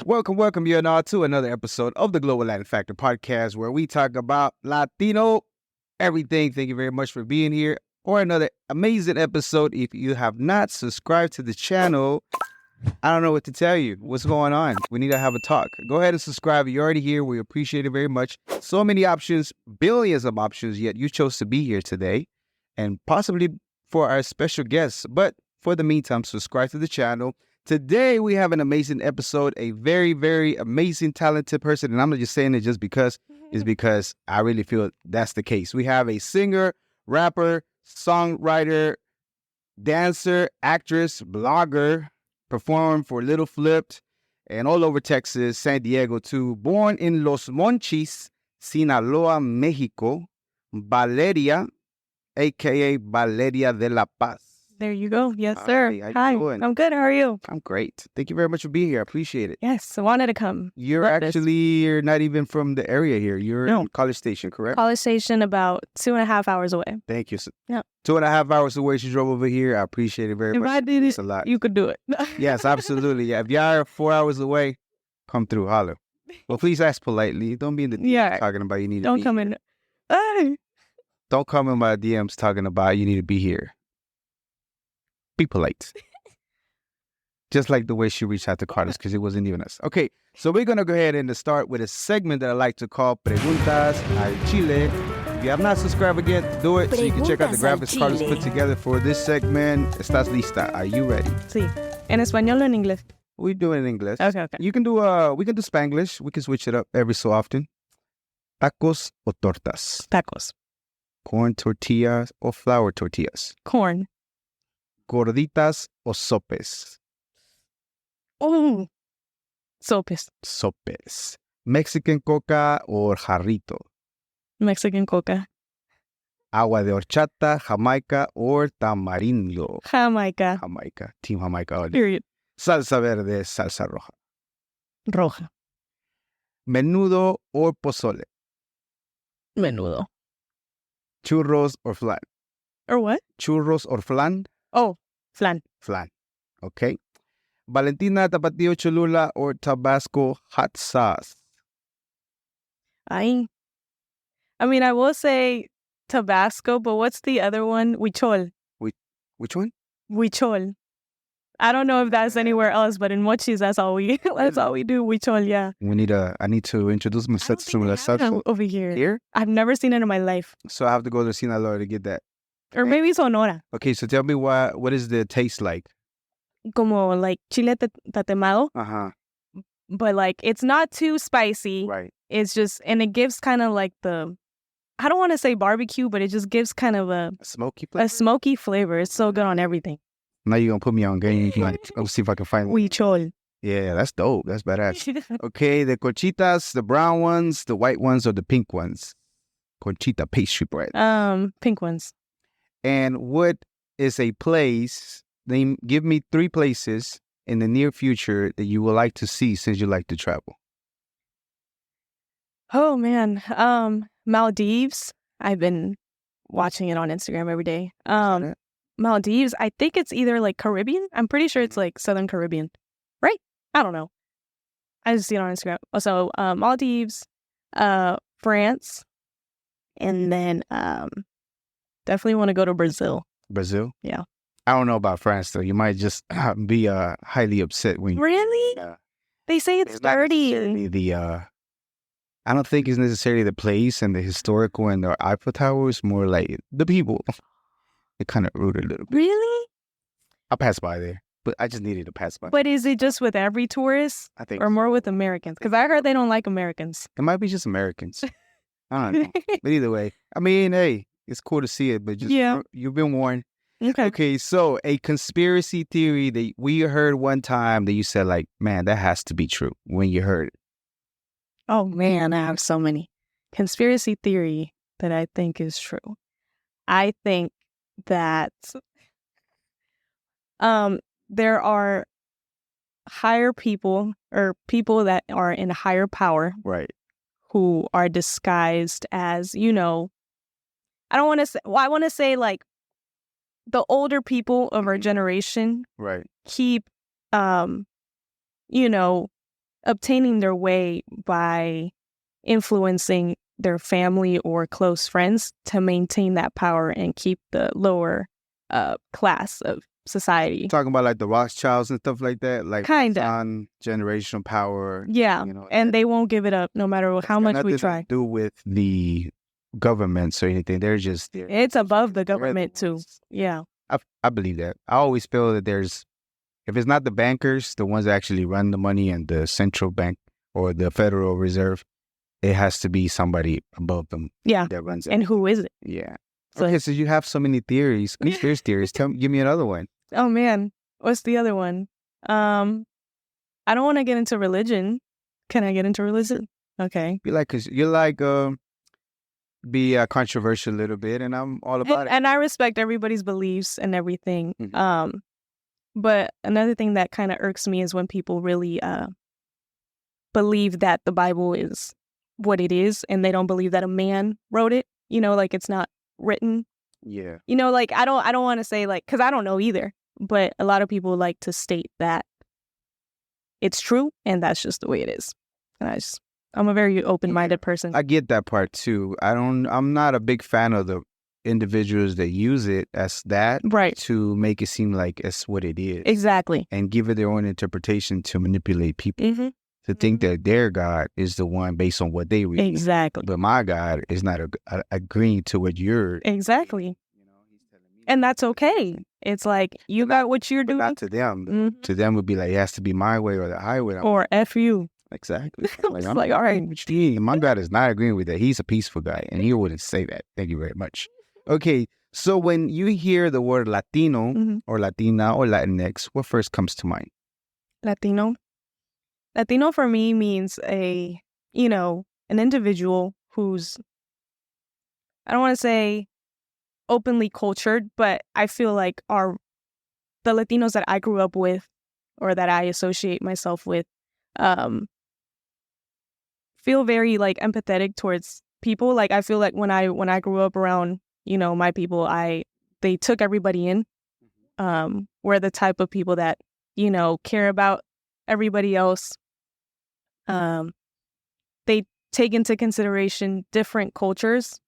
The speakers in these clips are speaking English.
Welcome you and all to another episode of the Global Latin Factor podcast, where we talk about Latino everything. Thank you very much for being here for another amazing episode. If you have not subscribed to the channel, I don't know what to tell you. What's going on? We need to have a talk. Go ahead and subscribe. You're already here. We appreciate it very much. So many options, billions of options, yet you chose to be here today and possibly for our special guests. But for the meantime, subscribe to the channel. Today, we have an amazing episode, a very, very amazing, talented person. And I'm not just saying it just because, it's because I really feel that's the case. We have a singer, rapper, songwriter, dancer, actress, blogger, performed for Lil Flip and all over Texas, San Diego too. Born in Los Mochis, Sinaloa, Mexico, Valeria, a.k.a. Valeria de la Paz. There you go. Yes, sir. Hi. I'm good. How are you? I'm great. Thank you very much for being here. I appreciate it. Yes, I wanted to come. You're not even from the area here. You're in College Station, correct? College Station, about 2.5 hours away. Thank you. Yeah. 2.5 hours away. She drove over here. I appreciate it very much. If I did It's it, a lot. you could do it. Yes, absolutely. Yeah. If y'all are 4 hours away, come through. Holler. Well, please ask politely. Don't be in the DMs talking about you need to be come here. in. Hey. Don't come in my DMs talking about you need to be here. Be polite. Just like the way she reached out to Carlos, because it wasn't even us. Okay, so we're going to go ahead and start with a segment that I like to call Preguntas al Chile. If you have not subscribed again, do it so you can check out the graphics Carlos put together for this segment. ¿Estás lista? Are you ready? Sí. ¿En español o en inglés? We do it in English. Okay. You can do, we can do Spanglish. We can switch it up every so often. Tacos o tortas? Tacos. Corn tortillas or flour tortillas? Corn. Gorditas o sopes? Oh. Sopes. Sopes. Mexican coca or jarrito? Mexican coca. Agua de horchata, Jamaica or tamarindo? Jamaica. Jamaica. Team Jamaica. All day. Period. Salsa verde, salsa roja. Roja. Menudo or pozole? Menudo. Churros or flan? Or what? Churros or flan? Oh, flan. Flan. Okay. Valentina, Tapatio, Cholula or Tabasco hot sauce? I mean, I will say Tabasco, but what's the other one? Huichol. Which one? Huichol. I don't know if that's anywhere else, but in Mochis, that's all we do. Huichol, yeah. I need to introduce myself to the salsa over here. Here? I've never seen it in my life. So I have to go to Sinaloa to get that. Or maybe Sonora. Okay, so tell me what is the taste like? Como like chile tatemado. Uh-huh. But like, it's not too spicy. Right. It's just, and it gives kind of like I don't want to say barbecue, but it just gives kind of a smoky flavor? A smoky flavor. It's so good on everything. Now you're going to put me on game. Let's see if I can find one. Huichol. Yeah, that's dope. That's badass. Okay, the conchitas, the brown ones, the white ones, or the pink ones? Conchita pastry bread. Pink ones. And what is a place, give me 3 places in the near future that you would like to see since you like to travel. Oh, man. Maldives. I've been watching it on Instagram every day. Maldives, I think it's either like Caribbean. I'm pretty sure it's like Southern Caribbean. Right? I don't know. I just see it on Instagram. Also, Maldives, France, and then definitely want to go to Brazil. Brazil? Yeah. I don't know about France, though. You might just be highly upset when Really? They say it's dirty. I don't think it's necessarily the place and the historical and the Eiffel Tower. It's more like the people. It kind of rude a little bit. Really? I passed by there, but I just needed to pass by. But is it just with every tourist? I think or more with Americans? Because I heard they don't like Americans. It might be just Americans. I don't know. But either way, I mean, hey, it's cool to see it, but just you've been warned. Okay, so a conspiracy theory that we heard one time that you said, like, man, that has to be true when you heard it. Oh, man, I have so many. Conspiracy theory that I think is true. I think that there are higher people or people that are in higher power. Right. Who are disguised as, I don't want to say, I want to say like the older people of our generation right. keep, obtaining their way by influencing their family or close friends to maintain that power and keep the lower class of society. Talking about like the Rothschilds and stuff like that, like Kinda. on generational power. Yeah, and they won't give it up no matter how much we try. To do with the governments or anything. They're just there. It's above the government too. Yeah. I believe that. I always feel that if it's not the bankers, the ones that actually run the money and the central bank or the Federal Reserve, it has to be somebody above them. Yeah. That runs it. And who is it? Yeah. Okay, so you have so many theories, conspiracy theories. Give me another one. Oh man, what's the other one? I don't want to get into religion. Can I get into religion? Okay. Be controversial a little bit, and I'm all about it. And I respect everybody's beliefs and everything. Mm-hmm. But another thing that kind of irks me is when people really believe that the Bible is what it is, and they don't believe that a man wrote it. Like it's not written. Yeah. Like I don't want to say like, because I don't know either. But a lot of people like to state that it's true, and that's just the way it is. And I'm a very open-minded person. I get that part too. I'm not a big fan of the individuals that use it as that, right, to make it seem like it's what it is. Exactly. And give it their own interpretation to manipulate people. Mm-hmm. To think that their God is the one based on what they read. Exactly. But my God is not agreeing to what you're. Exactly. And that's okay. It's like, you got what you're doing. Not to them. Mm-hmm. To them would be like, it has to be my way or the highway. Or F you. Exactly. It's like, all right. My God is not agreeing with that. He's a peaceful guy, and he wouldn't say that. Thank you very much. Okay, so when you hear the word Latino, mm-hmm, or Latina or Latinx, what first comes to mind? Latino. Latino for me means an individual who's, I don't want to say openly cultured, but I feel like the Latinos that I grew up with or that I associate myself with feel very like empathetic towards people. Like I feel like when I grew up around, my people, they took everybody in. We're the type of people that, care about everybody else. They take into consideration different cultures,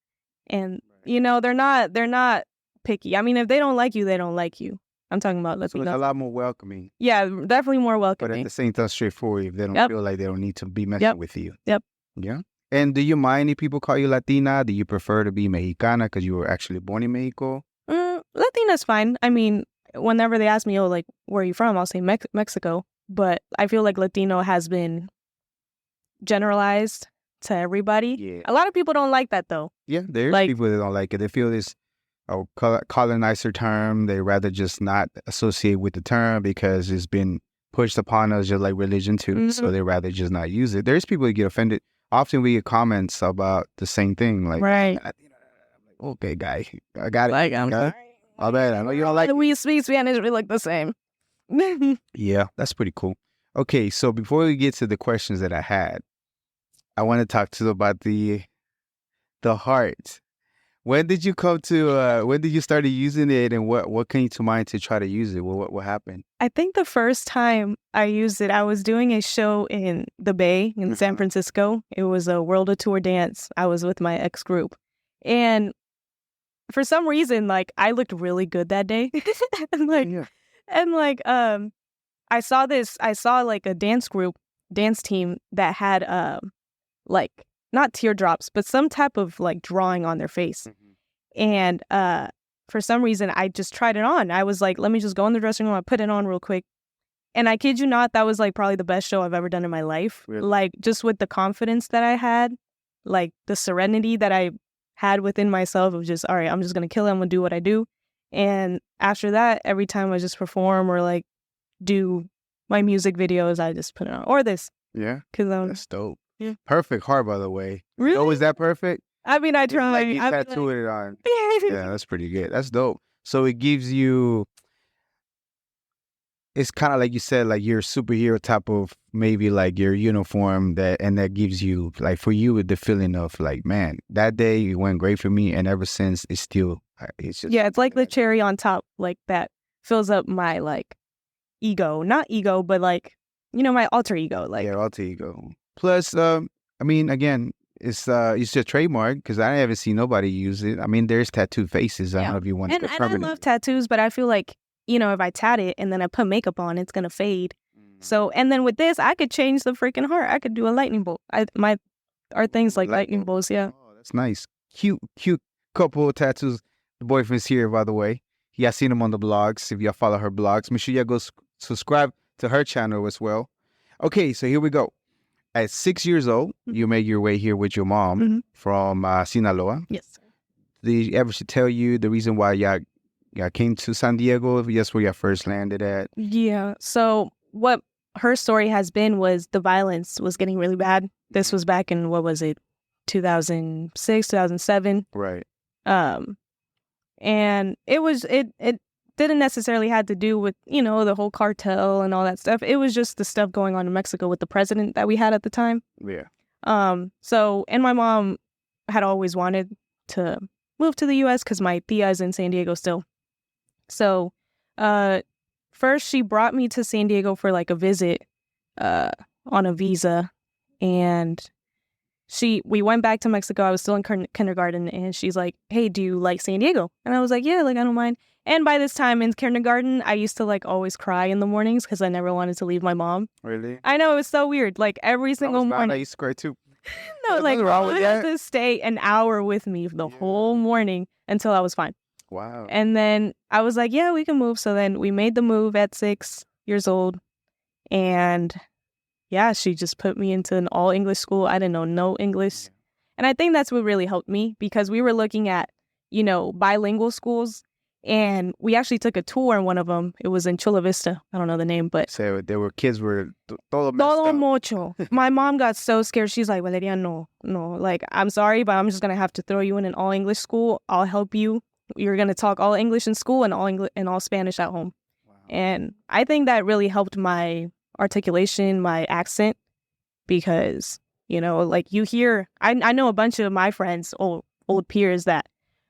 and they're not picky. I mean, if they don't like you, they don't like you. I'm talking about Latinos. So it's a lot more welcoming. Yeah, definitely more welcoming. But at the same time, straightforward. If they don't feel like they don't need to be messing with you. Yep. Yeah. And do you mind if people call you Latina? Do you prefer to be Mexicana because you were actually born in Mexico? Latina's fine. I mean, whenever they ask me, like, where are you from? I'll say Mexico. But I feel like Latino has been generalized to everybody. Yeah. A lot of people don't like that, though. Yeah, there's people that don't like it. They feel it's a colonizer term. They rather just not associate with the term because it's been pushed upon us just like religion, too. Mm-hmm. So they rather just not use it. There's people that get offended. Often we get comments about the same thing. Like, right. Okay, guy, I got it. Like, I'm sorry. All bad. I know you don't like it. We speak Spanish, we look the same. Yeah, that's pretty cool. Okay, so before we get to the questions that I had, I want to talk to you about the heart. When did you when did you start using it, and what came to mind to try to use it? What happened? I think the first time I used it, I was doing a show in the Bay in San Francisco. It was a World of Tour dance. I was with my ex group. And for some reason, like, I looked really good that day. I saw like a dance team that had like not teardrops, but some type of like drawing on their face. Mm-hmm. And for some reason, I just tried it on. I was like, let me just go in the dressing room. I put it on real quick. And I kid you not, that was like probably the best show I've ever done in my life. Really? Like, just with the confidence that I had, like the serenity that I had within myself of just, all right, I'm just going to kill it. I'm going to do what I do. And after that, every time I just perform or like do my music videos, I just put it on. Or this. Yeah. That's dope. Yeah. Perfect heart, by the way. Really? Oh, is that perfect? I mean, I try. Like you tattooed it on. Yeah, that's pretty good. That's dope. So it gives you, it's kind of like you said, like your superhero type of maybe like your uniform and that gives you, like for you, the feeling of like, man, that day it went great for me. And ever since it's just. Yeah, it's like the cherry on top, like that fills up my like ego. Not ego, but like my alter ego. Like, yeah, alter ego. Plus, I mean, again, it's your trademark because I haven't seen nobody use it. I mean, there's tattoo faces. I don't know if you want and to I permanent. love tattoos, but I feel like, if I tat it and then I put makeup on, it's gonna fade. So, and then with this, I could change the freaking heart. I could do a lightning bolt. Our things like lightning bolts, yeah. Oh, that's nice. Cute couple of tattoos. The boyfriend's here, by the way. Yeah, I seen him on the blogs. If y'all follow her blogs, make sure y'all go subscribe to her channel as well. Okay, so here we go. At 6 years old, you made your way here with your mom from Sinaloa. Yes. Did you ever tell you the reason why y'all came to San Diego? If yes, where y'all first landed at? Yeah. So what her story has been was the violence was getting really bad. This was back in, what was it, 2006, 2007. Right. And it didn't necessarily had to do with, the whole cartel and all that stuff. It was just the stuff going on in Mexico with the president that we had at the time. Yeah. So, and my mom had always wanted to move to the U.S. because my tia is in San Diego still. So, first she brought me to San Diego for like a visit, on a visa, and we went back to Mexico. I was still in kindergarten, and she's like, "Hey, do you like San Diego?" And I was like, "Yeah, like I don't mind." And by this time in kindergarten, I used to like always cry in the mornings because I never wanted to leave my mom. Really? I know, it was so weird. Like every single morning. I used to cry too. No, like wrong with I that? had to stay an hour with me the whole morning until I was fine. Wow. And then I was like, "Yeah, we can move." So then we made the move at 6 years old, and yeah, she just put me into an all English school. I didn't know no English. And I think that's what really helped me because we were looking at, bilingual schools, and we actually took a tour in one of them. It was in Chula Vista. I don't know the name, but So there were kids were todo messed todo up. mucho. My mom got so scared. She's like, "Valeria, no. Like, I'm sorry, but I'm just going to have to throw you in an all English school. I'll help you. You're going to talk all English in school and all Spanish at home." Wow. And I think that really helped my articulation, my accent, because, like you hear, I know a bunch of my friends, old peers, that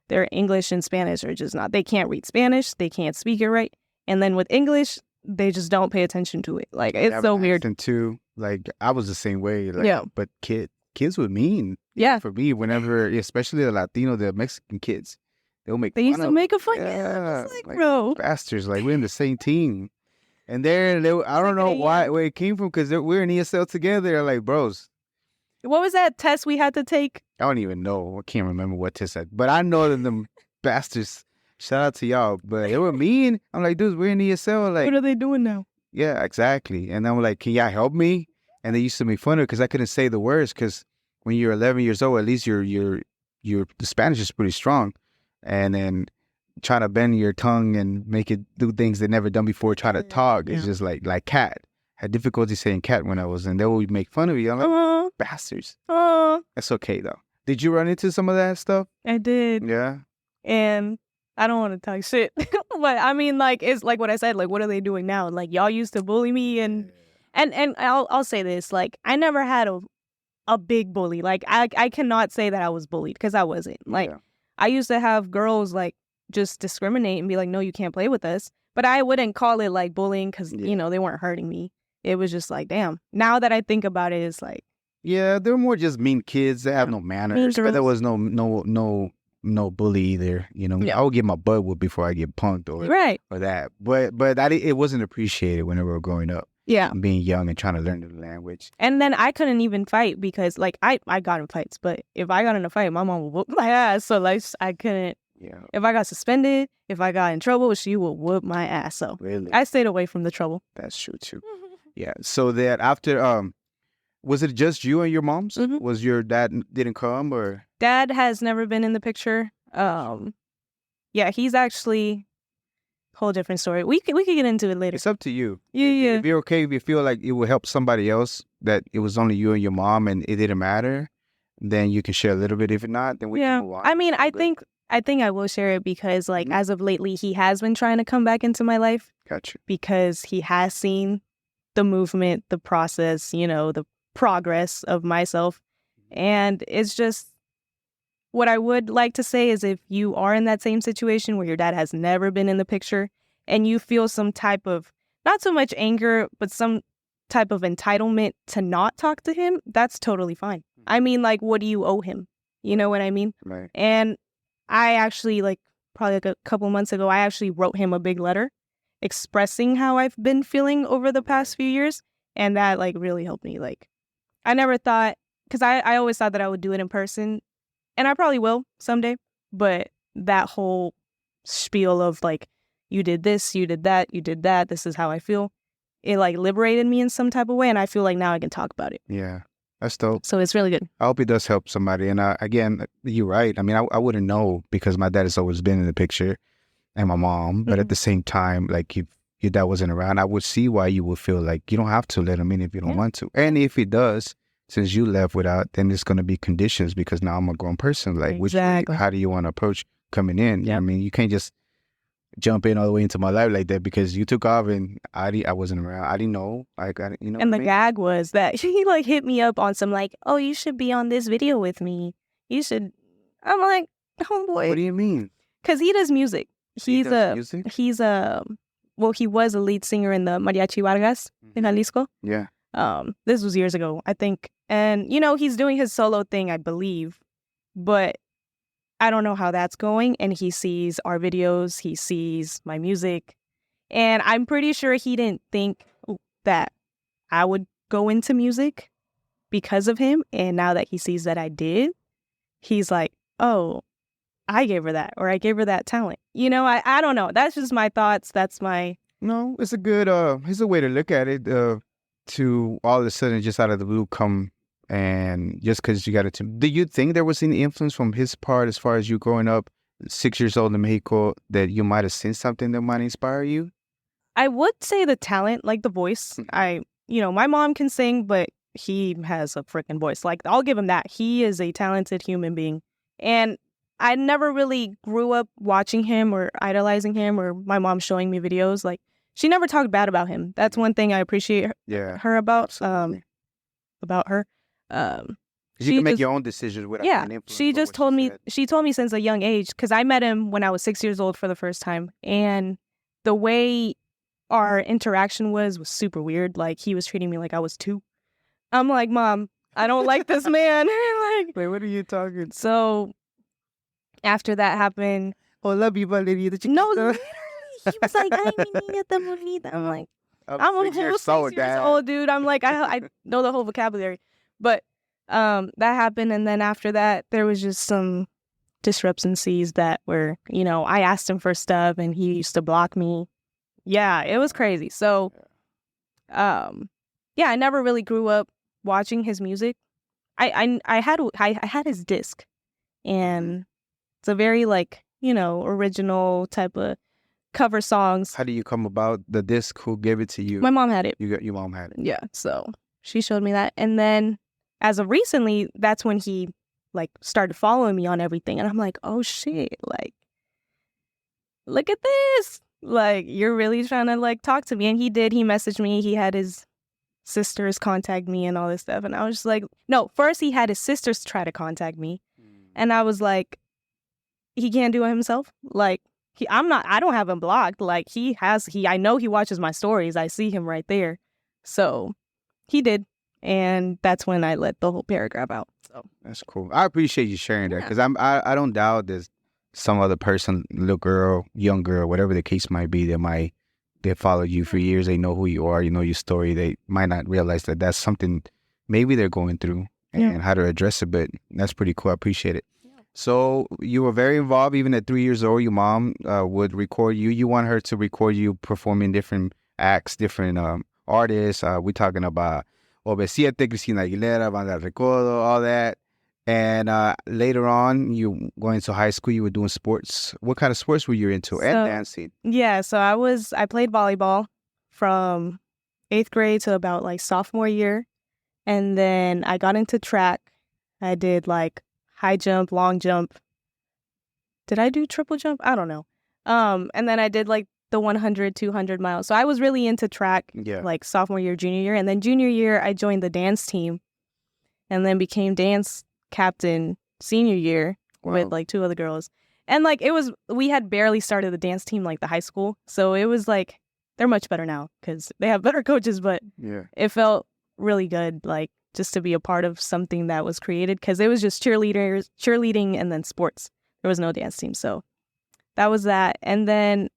their English and Spanish are just not, they can't read Spanish, they can't speak it right. And then with English, they just don't pay attention to it. Like, it's so weird. And too, like I was the same way. Like, Yeah. But kids were mean. Yeah. For me, whenever, especially the Latino, the Mexican kids, they'll make. They used to make a fun. Yeah. It's like, bro. Bastards. Like we're in the same team. And I don't know where it came from because we're in ESL together. Like, bros. What was that test we had to take? I don't even know. I can't remember what test I. But I know that them bastards. Shout out to y'all. But they were mean. I'm like, dudes, we're in ESL. Like, What are they doing now? yeah, exactly. And I'm like, can y'all help me? And they used to make fun of it because I couldn't say the words. Because when you're 11 years old, at least the Spanish is pretty strong. And then trying to bend your tongue and make it do things they never done before, try to talk. It's just like cat. I had difficulty saying cat when I was in. They would make fun of you. I'm like, bastards. That's okay, though. Did you run into some of that stuff? I did. Yeah. And I don't want to talk shit. But I mean, like, it's like what I said, like, what are they doing now? Like, y'all used to bully me, and I'll say this, like, I never had a big bully. Like, I cannot say that I was bullied because I wasn't. Like, I used to have girls, like, just discriminate and be like, "No, you can't play with us." But I wouldn't call it like bullying because, they weren't hurting me. It was just like, damn. Now that I think about it, it's like, yeah, they're more just mean kids. They have no manners. But there was no bully either. I would get my butt whooped before I get punked or that. But it wasn't appreciated whenever we were growing up. Yeah. Being young and trying to learn the language. And then I couldn't even fight because, like, I got in fights. But if I got in a fight, my mom would whoop my ass. So, like, I couldn't. Yeah. If I got suspended, if I got in trouble, she would whoop my ass. So really? I stayed away from the trouble. That's true too. Yeah. So that after, was it just you and your mom's? Mm-hmm. Was your dad didn't come or? Dad has never been in the picture. Yeah, he's actually a whole different story. We could get into it later. It's up to you. Yeah. If you're okay, if you feel like it will help somebody else, that it was only you and your mom and it didn't matter, then you can share a little bit. If not, then we can move on. I mean, I think I will share it because, like, as of lately, he has been trying to come back into my life. Gotcha. Because he has seen the movement, the process, the progress of myself. And it's just, what I would like to say is if you are in that same situation where your dad has never been in the picture and you feel some type of, not so much anger, but some type of entitlement to not talk to him, that's totally fine. I mean, like, what do you owe him? You know what I mean? Right. And I actually, like, probably like a couple months ago, I actually wrote him a big letter expressing how I've been feeling over the past few years. And that, like, really helped me. Like, I never thought, because I always thought that I would do it in person, and I probably will someday. But that whole spiel of, like, you did this, you did that, this is how I feel, it, like, liberated me in some type of way. And I feel like now I can talk about it. Yeah. That's dope. So it's really good. I hope it does help somebody. And again, you're right. I mean, I wouldn't know because my dad has always been in the picture and my mom. But at the same time, like if your dad wasn't around, I would see why you would feel like you don't have to let him in if you don't want to. And if he does, since you left without, then there's going to be conditions because now I'm a grown person. Like, how do you want to approach coming in? I mean, you can't just jump in all the way into my life like that because you took off and I wasn't around. I didn't know. And the gag was that he like hit me up on some like, oh, you should be on this video with me. You should. I'm like, oh boy. What do you mean? Because he does music. He was a lead singer in the Mariachi Vargas in Jalisco. Yeah. This was years ago, I think. And, you know, he's doing his solo thing, I believe. But I don't know how that's going. And he sees our videos. He sees my music. And I'm pretty sure he didn't think that I would go into music because of him. And now that he sees that I did, he's like, oh, I gave her that, or I gave her that talent. You know, I don't know. That's just my thoughts. That's my... No, it's a good, it's a way to look at it, to all of a sudden just out of the blue come and just because you got it to... Do you think there was any influence from his part as far as you growing up 6 years old in Mexico that you might have seen something that might inspire you? I would say the talent, like the voice. My mom can sing, but he has a freaking voice. Like, I'll give him that. He is a talented human being. And I never really grew up watching him or idolizing him or my mom showing me videos. Like, she never talked bad about him. That's one thing I appreciate her about. About her. You can make your own decisions without an influence. She just told me. She told me since a young age, because I met him when I was 6 years old for the first time, and the way our interaction was super weird. Like, he was treating me like I was 2. I'm like, Mom, I don't like this man. Like, wait, what are you talking? So after that happened, hola, mi Valeria. No, literally, he was like, ay, mi niña tan bonita. I'm like, I'm 6 years old, dude. I'm like, I know the whole vocabulary. But that happened, and then after that, there was just some discrepancies that were, you know, I asked him for stuff, and he used to block me. Yeah, it was crazy. So, I never really grew up watching his music. I had his disc, and it's a very, like, you know, original type of cover songs. How do you come about the disc? Who gave it to you? My mom had it. Your mom had it. Yeah, so she showed me that. And then as of recently, that's when he like started following me on everything. And I'm like, oh shit, like, look at this. Like, you're really trying to like talk to me. And he did. He messaged me. He had his sisters contact me and all this stuff. And I was just like, no, first he had his sisters try to contact me. And I was like, he can't do it himself. Like, I don't have him blocked. Like, I know he watches my stories. I see him right there. So he did. And that's when I let the whole paragraph out. So that's cool. I appreciate you sharing that, because I don't doubt there's some other person, little girl, young girl, whatever the case might be, they follow you for years. They know who you are. You know your story. They might not realize that that's something maybe they're going through and how to address it. But that's pretty cool. I appreciate it. So you were very involved even at 3 years old. Your mom would record you. You want her to record you performing different acts, different artists. We're talking about Obesiete, Cristina Aguilera, Banda Recodo, all that. And later on, you going to high school, you were doing sports. What kind of sports were you into and dancing? Yeah, so I played volleyball from 8th grade to about like sophomore year. And then I got into track. I did like high jump, long jump. Did I do triple jump? I don't know. And then I did like the 100, 200 miles. So I was really into track like sophomore year, junior year. And then junior year, I joined the dance team and then became dance captain senior year with like 2 other girls. And like we had barely started the dance team like the high school. So it was like they're much better now because they have better coaches, but Yeah. it felt really good, like, just to be a part of something that was created, because it was just cheerleading, and then sports. There was no dance team, so that was that. And then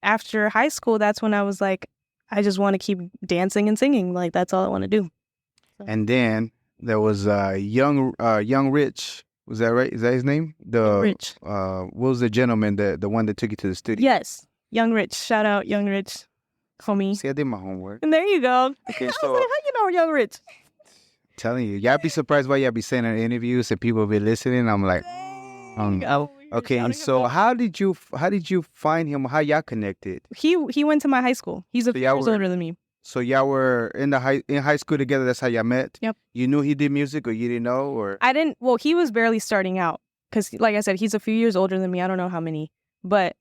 after high school, that's when I was like, I just want to keep dancing and singing. Like, that's all I want to do. And then there was young Rich. Was that right? Is that his name? Rich. What was the gentleman, the one that took you to the studio? Yes, Young Rich. Shout out Young Rich, homie. See, I did my homework. And there you go. Okay, I was so like, how you know Young Rich? telling you, y'all be surprised why y'all be saying in interviews and people be listening. I'm like, okay. And so how did you find him? How y'all connected? He went to my high school. He's a few years older than me. So y'all were in high school together. That's how y'all met. Yep. You knew he did music, or you didn't know, or I didn't. Well, he was barely starting out because, like I said, he's a few years older than me. I don't know how many, but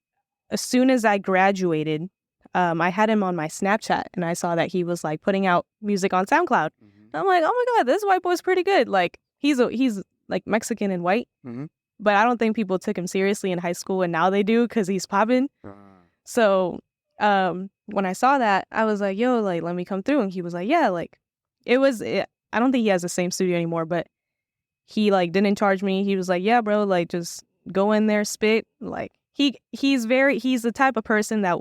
as soon as I graduated, I had him on my Snapchat, and I saw that he was like putting out music on SoundCloud. Mm-hmm. I'm like, oh my god, this white boy's pretty good. Like, he's like Mexican and white, Mm-hmm. but I don't think people took him seriously in high school, and now they do because he's popping. So when I saw that, I was like, yo, like, let me come through. And he was like, yeah, like, I don't think he has the same studio anymore, but he, like, didn't charge me. He was like, yeah, bro, like, just go in there, spit. Like, he's the type of person that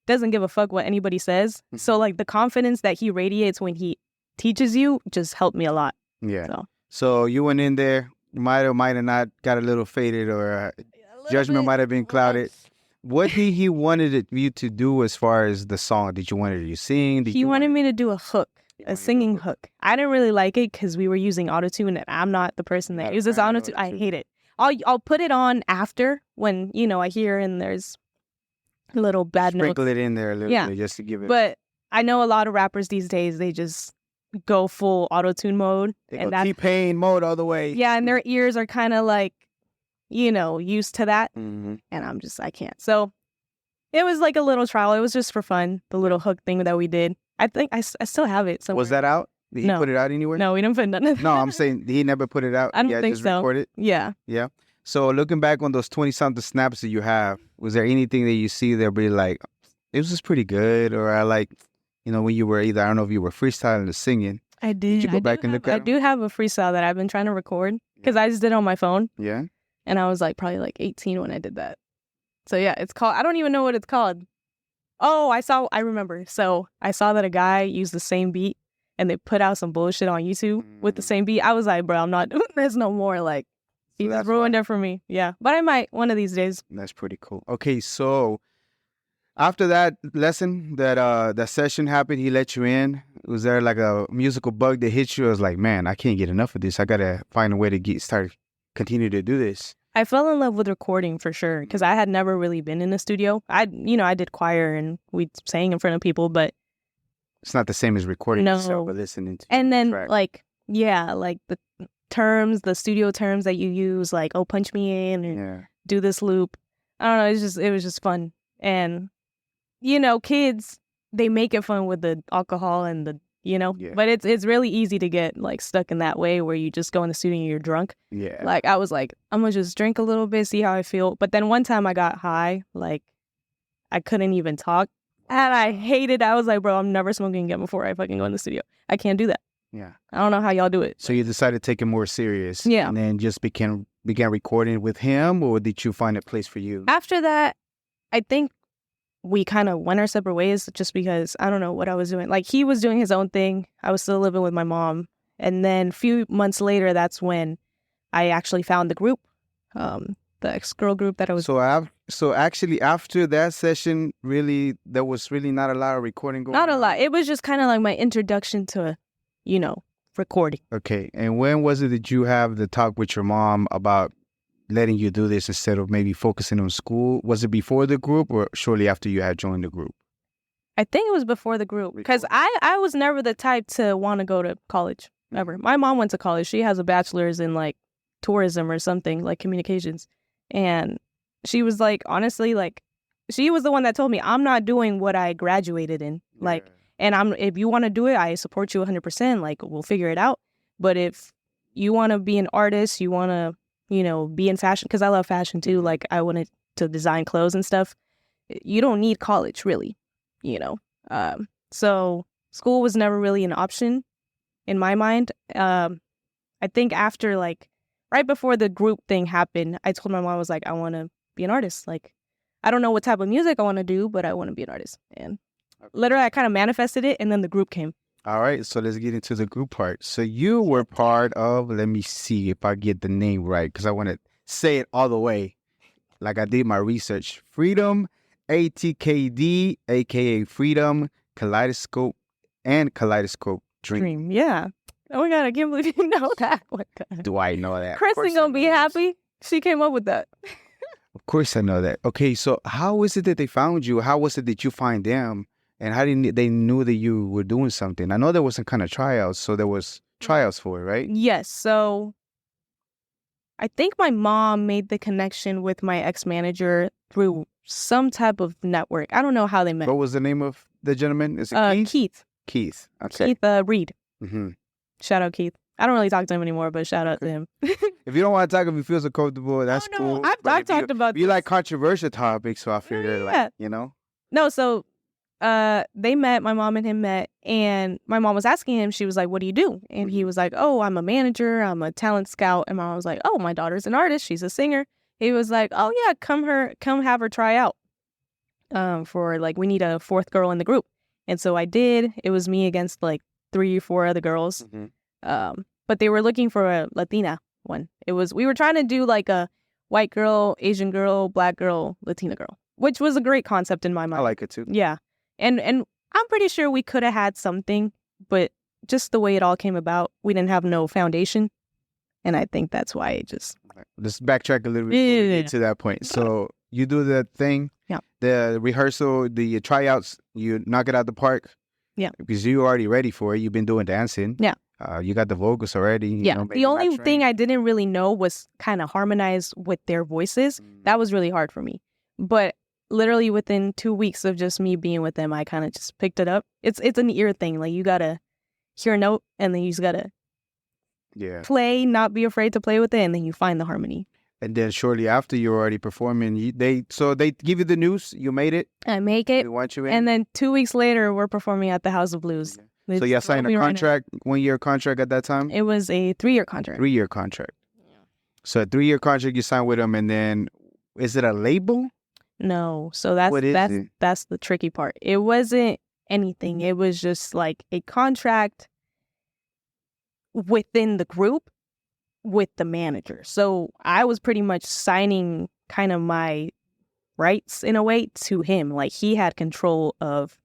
doesn't give a fuck what anybody says. Mm-hmm. So, like, the confidence that he radiates when he teaches you just helped me a lot. Yeah. So you went in there, might or might have not got a little faded, or judgment might have been clouded. What did he wanted you to do as far as the song? Did you want to sing? He wanted me to do a hook, a singing hook. I didn't really like it because we were using autotune, and I'm not the person that uses autotune. I hate it. I'll put it on after when, you know, I hear and there's a little bad notes. Sprinkle it in there a little bit just to give it. But I know a lot of rappers these days, they just go full autotune mode. They and go T-Pain mode all the way. Yeah, and their ears are kind of like, you know, used to that. Mm-hmm. And I can't. So it was like a little trial. It was just for fun, the little hook thing that we did. I think I still have it somewhere. Was that out? Did he put it out anywhere? No, we didn't put none of that. No, I'm saying he never put it out. I don't think just so. Record it? Yeah. Yeah. So looking back on those 20-something snaps that you have, was there anything that you see that be like, it was just pretty good, or I like, you know, when you were either, I don't know if you were freestyling or singing. I did. Did you go back and look at I do have a freestyle that I've been trying to record because I just did it on my phone. Yeah. And I was like probably like 18 when I did that. So yeah, it's called, I don't even know what it's called. Oh, I remember. So I saw that a guy used the same beat and they put out some bullshit on YouTube with the same beat. I was like, bro, I'm not doing this no more. Like, he just ruined it for me. Yeah. But I might one of these days. That's pretty cool. Okay, so after that lesson, that session happened, he let you in. Was there like a musical bug that hit you? I was like, man, I can't get enough of this. I gotta find a way to continue to do this. I fell in love with recording for sure because I had never really been in a studio. I did choir and we sang in front of people, but it's not the same as recording yourself or listening to. And then track. like the terms, the studio terms that you use, like, oh, punch me in and do this loop. I don't know. It was just fun. And, you know, kids, they make it fun with the alcohol and but it's really easy to get like stuck in that way where you just go in the studio and you're drunk. Yeah. Like, I was like, I'm gonna just drink a little bit, see how I feel. But then one time I got high, like I couldn't even talk. And I hated it. I was like, bro, I'm never smoking again before I fucking go in the studio. I can't do that. Yeah. I don't know how y'all do it. So you decided to take it more serious. Yeah. And then just began recording with him, or did you find a place for you? After that, I think we kind of went our separate ways just because I don't know what I was doing. Like, he was doing his own thing. I was still living with my mom. And then a few months later, that's when I actually found the group, the ex-girl group that I was... So actually after that session, really, there was really not a lot of recording going on? Not a lot. It was just kind of like my introduction to, recording. Okay. And when was it that you have the talk with your mom about letting you do this instead of maybe focusing on school? Was it before the group or shortly after you had joined the group? I think it was before the group because I was never the type to want to go to college, ever. My mom went to college. She has a bachelor's in like tourism or something, like communications. And she was like, honestly, like, she was the one that told me I'm not doing what I graduated in. Like, and if you want to do it, I support you 100%. Like, we'll figure it out. But if you want to be an artist, you want to, be in fashion, because I love fashion too. Like, I wanted to design clothes and stuff. You don't need college, really. you know. So school was never really an option in my mind. I think after like right before the group thing happened, I told my mom, I was like, I want to be an artist. Like, I don't know what type of music I want to do, but I want to be an artist. And literally, I kind of manifested it, and then the group came. All right, so let's get into the group part. So you were part of, let me see if I get the name right, because I want to say it all the way, like I did my research. Freedom, ATKD, a.k.a. Freedom, Kaleidoscope, and Kaleidoscope Dream. Yeah. Oh my God, I can't believe you know that. What the... Do I know that? Kristen gonna be happy. She came up with that. Of course I know that. Okay, so how is it that they found you? How was it that you find them? And how did they knew that you were doing something? I know there was some kind of tryouts, so there was tryouts for it, right? Yes. So I think my mom made the connection with my ex-manager through some type of network. I don't know how they met. What was the name of the gentleman? Is it Keith? Keith. Keith. Okay. Keith Reed. Mm-hmm. Shout out Keith. I don't really talk to him anymore, but shout out to him. If you don't want to talk, if you feel so comfortable, that's cool. I've talked about you like controversial topics, so I figured, like, you know. No, so they met. My mom and him met, and my mom was asking him. She was like, "What do you do?" And he was like, "Oh, I'm a manager. I'm a talent scout." And my mom was like, "Oh, my daughter's an artist. She's a singer." He was like, "Oh yeah, come have her try out. For like we need a fourth girl in the group." And so I did. It was me against like 3 or 4 other girls. Mm-hmm. But they were looking for a Latina one. We were trying to do like a white girl, Asian girl, black girl, Latina girl, which was a great concept in my mind. I like it too. Yeah. And I'm pretty sure we could have had something, but just the way it all came about, we didn't have no foundation. And I think that's why it just... Let's backtrack a little bit to that point. So you do the thing, the rehearsal, the tryouts, you knock it out the park. Yeah. Because you're already ready for it. You've been doing dancing. Yeah. You got the vocals already. Yeah. The only thing I didn't really know was kind of harmonize with their voices. That was really hard for me. But literally within 2 weeks of just me being with them, I kind of just picked it up. It's an ear thing. Like you got to hear a note and then you just got to play, not be afraid to play with it. And then you find the harmony. And then shortly after you're already performing, they give you the news, you made it. I make it. They want you in. And then 2 weeks later, we're performing at the House of Blues. Okay. So you signed a contract, 1 year contract at that time? It was a 3-year contract. 3-year contract. Yeah. So a 3-year contract you signed with them, and then is it a label? No. So that's the tricky part. It wasn't anything. It was just like a contract within the group with the manager. So I was pretty much signing kind of my rights in a way to him. Like he had control of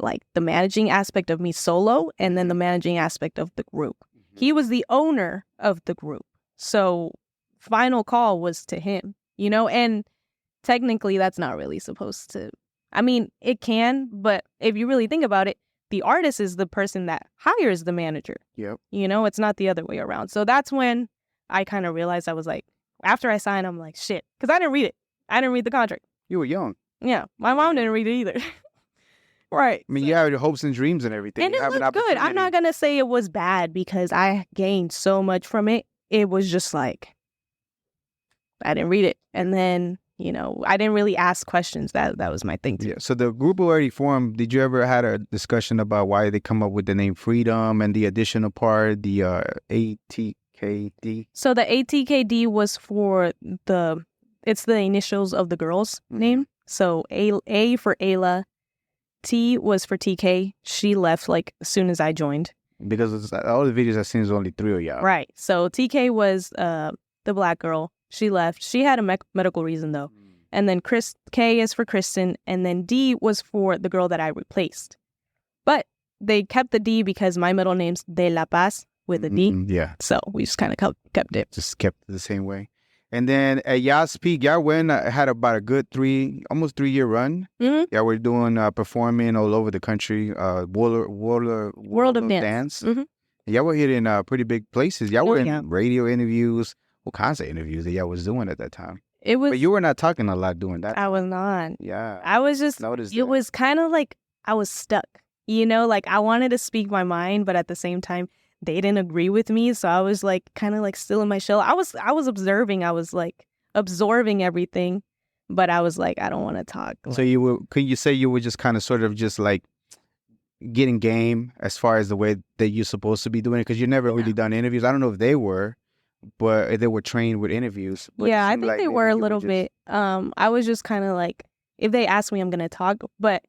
like the managing aspect of me solo and then the managing aspect of the group. Mm-hmm. He was the owner of the group. So final call was to him, you know, and technically that's not really supposed to, I mean, it can, but if you really think about it, the artist is the person that hires the manager. Yep. You know, it's not the other way around. So that's when I kind of realized I was like, after I signed, I'm like, shit, because I didn't read it. I didn't read the contract. You were young. Yeah. My mom didn't read it either. Right. I mean, you had your hopes and dreams and everything. And it looked good. I'm not going to say it was bad because I gained so much from it. It was just like, I didn't read it. And then, you know, I didn't really ask questions. That was my thing too. Yeah. So the group already formed. Did you ever had a discussion about why they come up with the name Freedom and the additional part, the ATKD? So the ATKD was for it's the initials of the girl's name. So A for Ayla. T was for TK. She left like as soon as I joined. Because all the videos I've seen is only 3 of y'all. Right. So TK was the black girl. She left. She had a medical reason though. And then K is for Kristen. And then D was for the girl that I replaced. But they kept the D because my middle name's De La Paz with a D. Yeah. So we just kind of kept it. Just kept it the same way. And then at y'all's peak, y'all had about a good almost 3-year run. Mm-hmm. Y'all were doing performing all over the country, World of Dance. Mm-hmm. Y'all were hitting pretty big places. Y'all were in radio interviews, all kinds of interviews that y'all was doing at that time. But you were not talking a lot doing that. I was not. Yeah. I was just, it was kind of like I was stuck, you know, like I wanted to speak my mind, but at the same time, they didn't agree with me. So I was like kind of like still in my shell. I was observing. I was like absorbing everything. But I was like, I don't want to talk. So could you say you were just kind of sort of just like getting game as far as the way that you're supposed to be doing it? Because you never really done interviews. I don't know if they were, but they were trained with interviews. But yeah, I seemed think like they maybe were a you little just- bit. I was just kind of like, if they ask me, I'm going to talk. But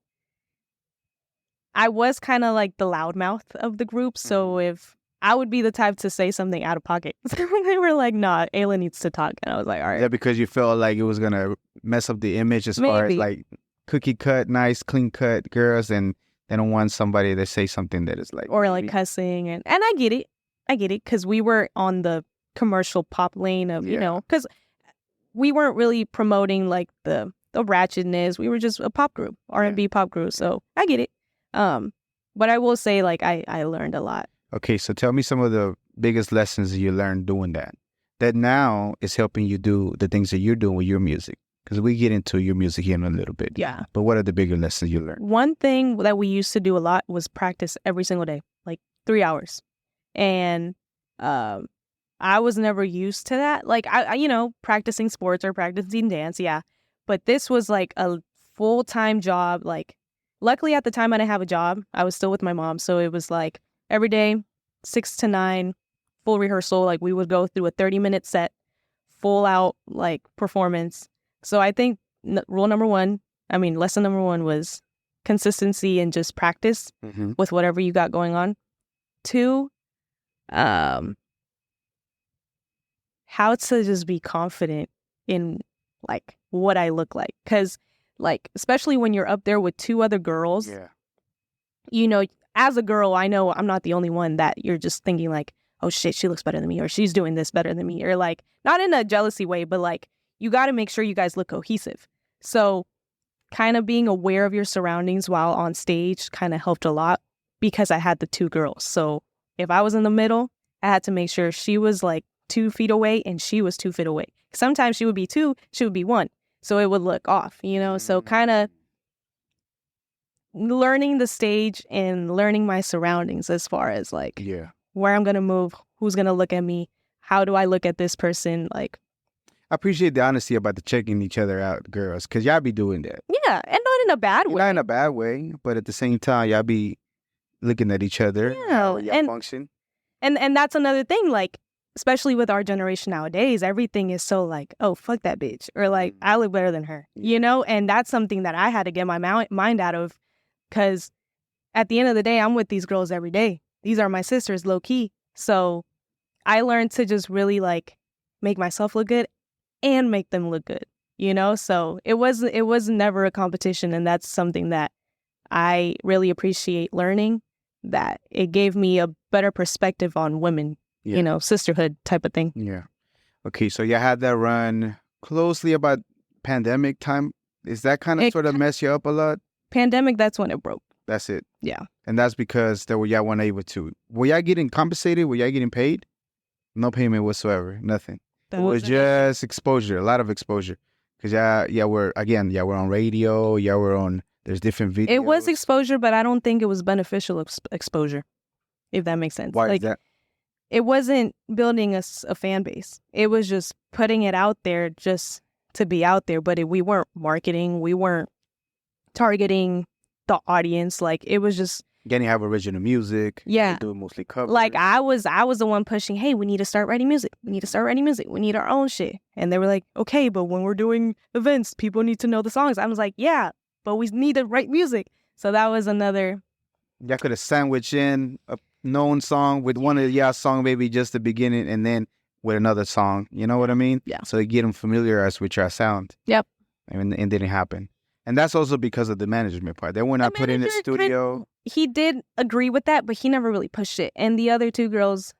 I was kind of like the loudmouth of the group. So if I would be the type to say something out of pocket. They were like, nah, Ayla needs to talk. And I was like, all right. Yeah, because you felt like it was going to mess up the image as far as Maybe. like cookie cut, nice, clean cut girls. And they don't want somebody to say something that is like. Or like maybe- cussing. And I get it. Because we were on the commercial pop lane of, Yeah. because we weren't really promoting like the ratchetness. We were just a pop group, R&B pop group. So I get it. But I will say like I learned a lot. Okay, so tell me some of the biggest lessons you learned doing that now is helping you do the things that you're doing with your music. Because we get into your music here in a little bit. Yeah. But what are the bigger lessons you learned? One thing that we used to do a lot was practice every single day, like 3 hours. And I was never used to that. Like, I practicing sports or practicing dance, yeah. But this was like a full-time job. Like, luckily at the time I didn't have a job. I was still with my mom. So it was like every day, 6 to 9, full rehearsal. Like, we would go through a 30-minute set, full out, like, performance. So I think lesson number one was consistency and just practice with whatever you got going on. 2, how to just be confident in like what I look like. Because like, especially when you're up there with 2 other girls, as a girl, I know I'm not the only one that you're just thinking like, oh shit, she looks better than me, or she's doing this better than me, or like, not in a jealousy way, but like, you got to make sure you guys look cohesive. So kind of being aware of your surroundings while on stage kind of helped a lot because I had the 2 girls. So if I was in the middle, I had to make sure she was like 2 feet away and she was 2 feet away. Sometimes she would be 2, she would be 1. So it would look off, So kind of learning the stage and learning my surroundings as far as like where I'm going to move, who's going to look at me, how do I look at this person, like. I appreciate the honesty about the checking each other out, girls, because y'all be doing that. Yeah, and not in a bad way. Not in a bad way, but at the same time, y'all be looking at each other. Yeah, y'all function. And that's another thing, like, especially with our generation nowadays, everything is so like, oh, fuck that bitch, or like, I look better than her, And that's something that I had to get my mind out of, because at the end of the day, I'm with these girls every day. These are my sisters, low key. So I learned to just really like make myself look good and make them look good, So it was never a competition, and that's something that I really appreciate learning. That it gave me a better perspective on women, sisterhood type of thing. Yeah. Okay, so you had that run closely about pandemic time. Is that kind of sort of mess you up a lot? Pandemic, that's when it broke. That's it. Yeah. And that's because y'all weren't able to. Were y'all getting compensated? Were y'all getting paid? No payment whatsoever. Nothing. It was just exposure, a lot of exposure. Because y'all were on radio, y'all were on, there's different videos. It was exposure, but I don't think it was beneficial exposure, if that makes sense. Why is that? It wasn't building a fan base. It was just putting it out there just to be out there. But we weren't marketing. We weren't targeting the audience. Like, it was just Getting to have original music. Yeah. Do mostly covers. like I was the one pushing, hey, we need to start writing music. We need to start writing music. We need our own shit. And they were like, okay, but when we're doing events, people need to know the songs. I was like, yeah, but we need to write music. So that was another. Y'all could have sandwiched in a known song with one of y'all song, maybe just the beginning, and then with another song. You know what I mean? Yeah. So you get them familiarized with your sound. Yep. And it didn't happen. And that's also because of the management part. They were not put in the studio. He did agree with that, but he never really pushed it. And the other 2 girls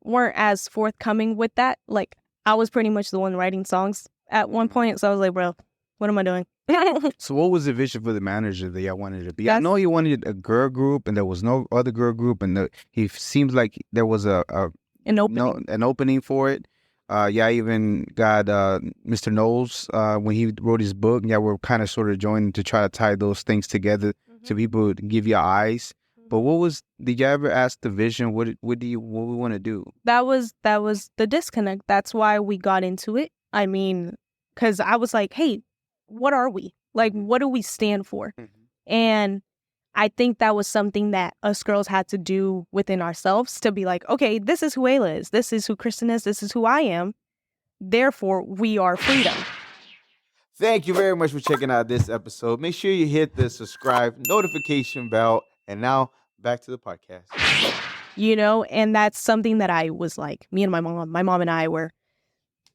weren't as forthcoming with that. Like, I was pretty much the one writing songs at one point. So I was like, bro, what am I doing? So what was the vision for the manager that y'all wanted to be? I know you wanted a girl group, and there was no other girl group, and he seems like there was an opening for it. Yeah, I even got Mr. Knowles when he wrote his book. Yeah, we're kind of sort of joining to try to tie those things together so people give you eyes. But did you ever ask the vision? What we want to do? That was the disconnect. That's why we got into it. I mean, because I was like, hey, what are we? Like, what do we stand for? And I think that was something that us girls had to do within ourselves to be like, okay, this is who Ayla is. This is who Kristen is. This is who I am. Therefore, we are freedom. Thank you very much for checking out this episode. Make sure you hit the subscribe notification bell. And now back to the podcast. You know, and that's something that I was like, me and my mom and I were,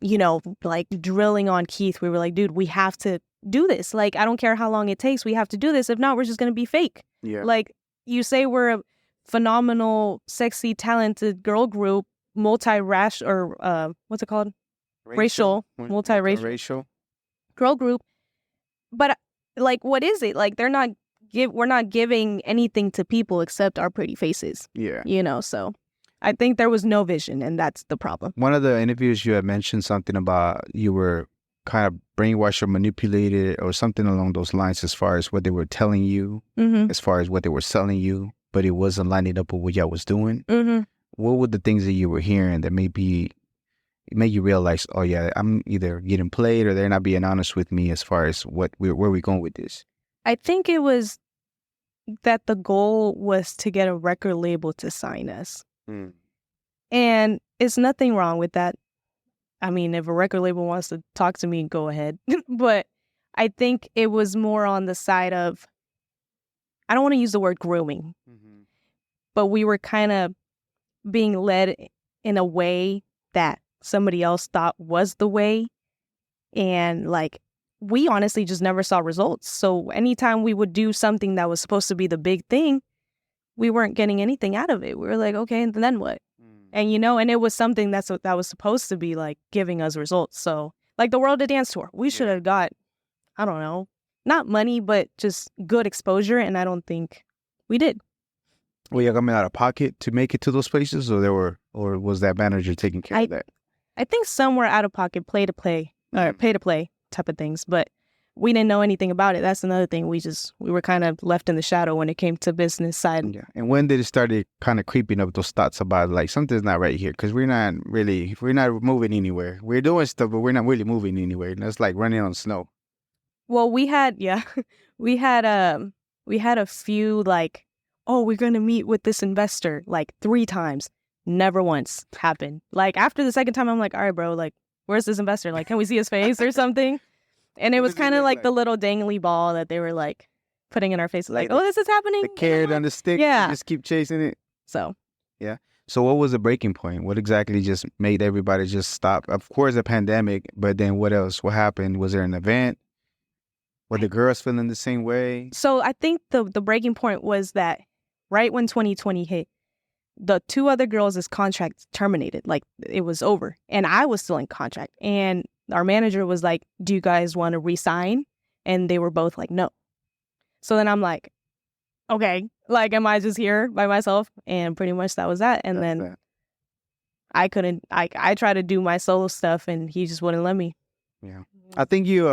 you know, like drilling on Keith. We were like, dude, we have to do this. Like, I don't care how long it takes. We have to do this. If not, we're just going to be fake. Yeah. Like, you say we're a phenomenal, sexy, talented girl group, multiracial, or what's it called? Multiracial girl group. But like, what is it? Like, we're not giving anything to people except our pretty faces. Yeah. You know, so I think there was no vision, and that's the problem. One of the interviews you had mentioned something about you were kind of brainwashed or manipulated or something along those lines as far as what they were telling you, as far as what they were selling you, but it wasn't lining up with what y'all was doing. What were the things that you were hearing that maybe made you realize, oh yeah, I'm either getting played or they're not being honest with me as far as where we're going with this? I think it was that the goal was to get a record label to sign us. And it's nothing wrong with that. I mean, if a record label wants to talk to me, go ahead. But I think it was more on the side of, I don't want to use the word grooming, but we were kind of being led in a way that somebody else thought was the way. And like, we honestly just never saw results. So anytime we would do something that was supposed to be the big thing, we weren't getting anything out of it. We were like, okay, and then what? And, you know, and it was something that was supposed to be like giving us results. So like the World of Dance Tour, we should have got, I don't know, not money, but just good exposure. And I don't think we did. Were you coming out of pocket to make it to those places, or was that manager taking care of that? I think somewhere out of pocket, pay to play type of things, but we didn't know anything about it. That's another thing. We were kind of left in the shadow when it came to business side. Yeah. And when did it start kind of creeping up those thoughts about like something's not right here? Because we're not moving anywhere. We're doing stuff, but we're not really moving anywhere. And it's like running on snow. Well, we had a few like, oh, we're going to meet with this investor like 3 times. Never once happened. Like after the second time, I'm like, all right, bro, like, where's this investor? Like, can we see his face or something? And it was kind of like the little dangly ball that they were like putting in our faces. Like, oh, this is happening. The carrot on the stick. Yeah. Just keep chasing it. So. Yeah. So what was the breaking point? What exactly just made everybody just stop? Of course, the pandemic, but then what else? What happened? Was there an event? Were the girls feeling the same way? So I think the breaking point was that right when 2020 hit, the 2 other girls' contracts terminated. Like, it was over. And I was still in contract. And our manager was like, do you guys want to re-sign? And they were both like, no. So then I'm like, okay, like, am I just here by myself? And pretty much that was that. And then I couldn't, I tried to do my solo stuff and he just wouldn't let me. Yeah. I think you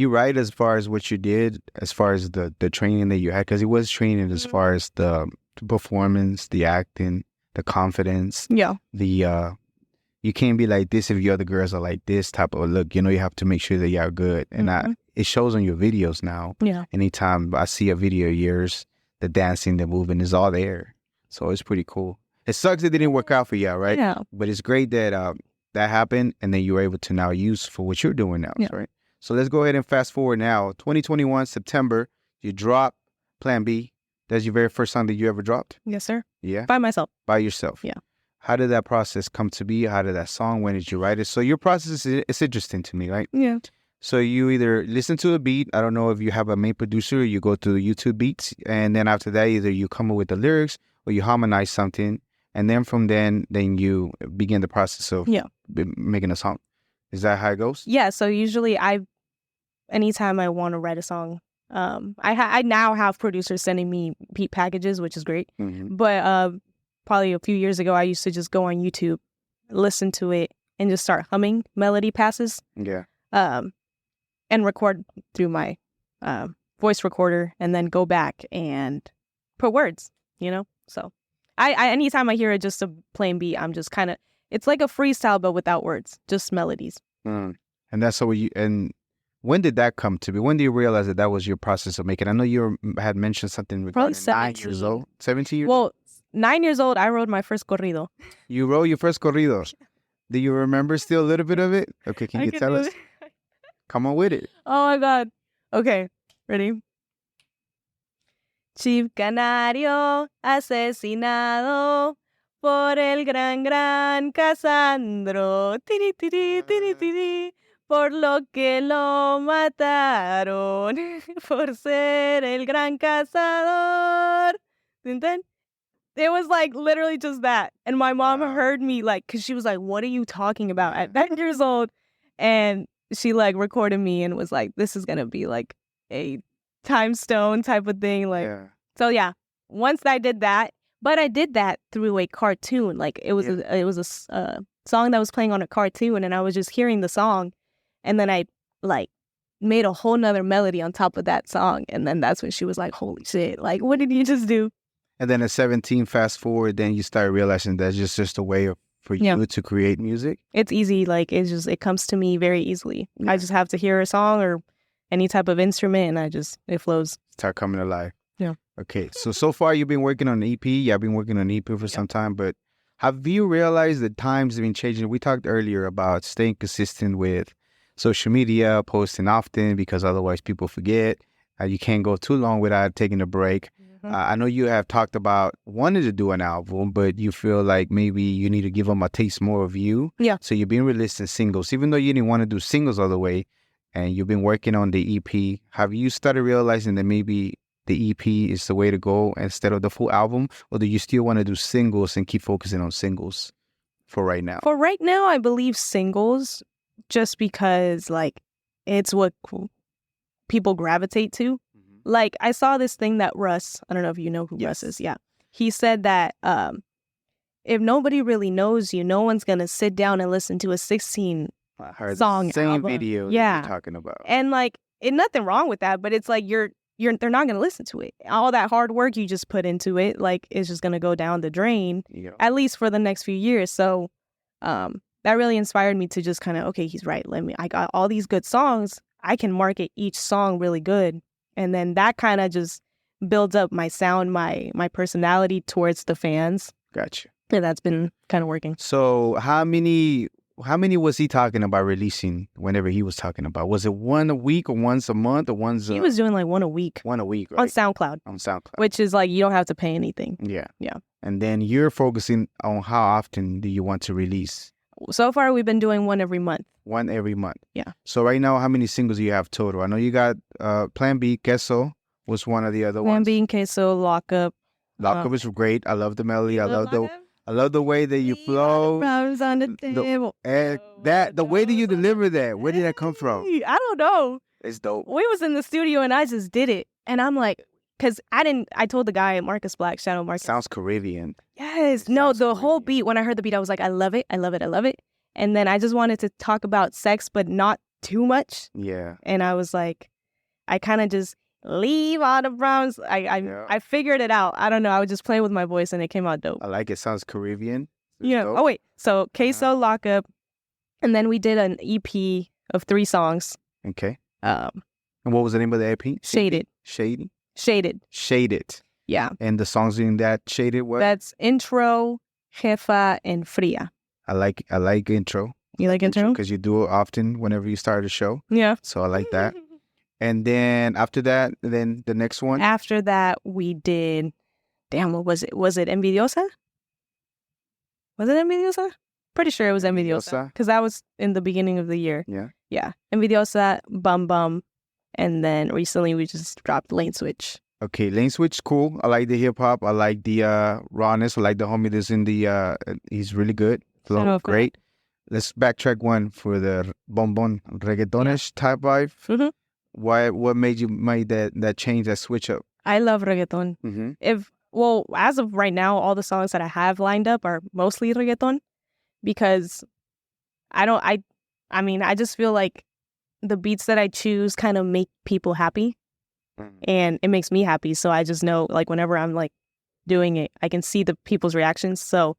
right as far as what you did, as far as the training that you had, because it was training as far as the performance, the acting, the confidence. Yeah. You can't be like this if your other girls are like this type of look. You know, you have to make sure that y'all good. And it shows on your videos now. Yeah. Anytime I see a video of yours, the dancing, the moving is all there. So it's pretty cool. It sucks it didn't work out for y'all, right? Yeah. But it's great that that happened and then you were able to now use for what you're doing now, right? So let's go ahead and fast forward now. 2021, September, you drop Plan B. That's your very first song that you ever dropped? Yes, sir. Yeah? By myself. By yourself. Yeah. How did that process come to be? How did that song? When did you write it? So your process is interesting to me, right? Yeah. So you either listen to a beat. I don't know if you have a main producer or you go to YouTube beats. And then after that, either you come up with the lyrics or you harmonize something. And then from then you begin the process of making a song. Is that how it goes? Yeah. So usually anytime I want to write a song, I now have producers sending me beat packages, which is great. But probably a few years ago, I used to just go on YouTube, listen to it, and just start humming melody passes. Yeah. And record through my voice recorder, and then go back and put words. You know, so I anytime I hear it, just a plain beat, I'm just kind of, it's like a freestyle but without words, just melodies. Have And that's how you, and when did that come to be? When do you realize that was your process of making? I know you had mentioned something regarding Probably 9 years old, 17 years. Well, 9 years old, I wrote my first corrido. You wrote your first corrido. Do you remember still a little bit of it? Okay, can you tell us? Come on with it. Oh my God. Okay, ready? Chief Canario asesinado por el gran Casandro. Tiri, tiri, tiri, tiri. Por lo que lo mataron. Por ser el gran cazador. Dun, dun. It was like literally just that. And my mom heard me like, because she was like, what are you talking about at 9 years old? And she like recorded me and was like, this is going to be like a time stone type of thing. Like, So yeah, once I did that, but I did that through a cartoon. Like it was a song that was playing on a cartoon, and I was just hearing the song, and then I like made a whole nother melody on top of that song, and then that's when she was like, "Holy shit! Like, what did you just do?" And then at 17, fast forward, then you start realizing that's just a way for you to create music. It's easy. Like it comes to me very easily. Yeah. I just have to hear a song or any type of instrument, and it flows. Start coming alive. Yeah. Okay. So far you've been working on an EP. Yeah, I've been working on an EP for some time, but have you realized that times have been changing? We talked earlier about staying consistent with social media, posting often, because otherwise people forget. You can't go too long without taking a break. Mm-hmm. I know you have talked about wanting to do an album, but you feel like maybe you need to give them a taste more of you. Yeah. So you've been releasing singles, even though you didn't want to do singles all the way, and you've been working on the EP. Have you started realizing that maybe the EP is the way to go instead of the full album, or do you still want to do singles and keep focusing on singles for right now? For right now, I believe singles, just because like it's what people gravitate to. Mm-hmm. Like I saw this thing that Russ, I don't know if you know who Russ is. Yeah. He said that if nobody really knows you, no one's going to sit down and listen to a 16 song same album. Video that you're talking about. And like, nothing wrong with that, but it's like they're not going to listen to it. All that hard work you just put into it, like, it's just going to go down the drain, at least for the next few years. So that really inspired me to just kind of, okay, he's right. I got all these good songs. I can market each song really good. And then that kind of just builds up my sound, my personality towards the fans. Gotcha. And that's been kind of working. So how many was he talking about releasing whenever he was talking about? Was it one a week or once a month or once? He was doing like one a week. One a week, right? On SoundCloud. On SoundCloud. Which is like, you don't have to pay anything. Yeah. Yeah. And then you're focusing on how often do you want to release? So far, we've been doing one every month. One every month. Yeah. So right now, how many singles do you have total? I know you got Plan B, Queso was one of the other ones. Plan B and Queso, Lockup. Lockup is great. I love the melody. I love the way that you flow. Problems on the table. The way that you deliver that. Where did that come from? I don't know. It's dope. We was in the studio and I just did it, and I'm like, because I told the guy, Marcus Black, shout out Marcus. Sounds Caribbean. Yes. No, the whole beat, when I heard the beat, I was like, I love it. I love it. I love it. And then I just wanted to talk about sex, but not too much. Yeah. And I was like, I kind of just leave all the problems. I figured it out. I don't know. I was just playing with my voice and it came out dope. I like it. Sounds Caribbean. Yeah. Dope. Oh, wait. So Queso, Lockup. And then we did an EP of 3 songs. Okay. And what was the name of the EP? Shaded. Shaded. Yeah. And the songs in that Shaded what? That's Intro, Jefa, and Fria. I like intro. You like intro? Because you do it often whenever you start a show. Yeah. So I like that. And then after that, then the next one? After that, we did, what was it? Was it Envidiosa? Was it Envidiosa? Pretty sure it was Envidiosa. Because that was in the beginning of the year. Yeah. Yeah. Envidiosa, Bum Bum. And then recently we just dropped Lane Switch. Okay, Lane Switch, cool. I like the hip hop. I like the rawness. I like the homie that's in the, he's really good. Flow, great. Let's backtrack one for the bonbon reggaetonish type vibe. Mm-hmm. What made you make that change, that switch up? I love reggaeton. Mm-hmm. As of right now, all the songs that I have lined up are mostly reggaeton, because I just feel like the beats that I choose kind of make people happy, and it makes me happy. So I just know, like, whenever I'm like doing it, I can see the people's reactions. So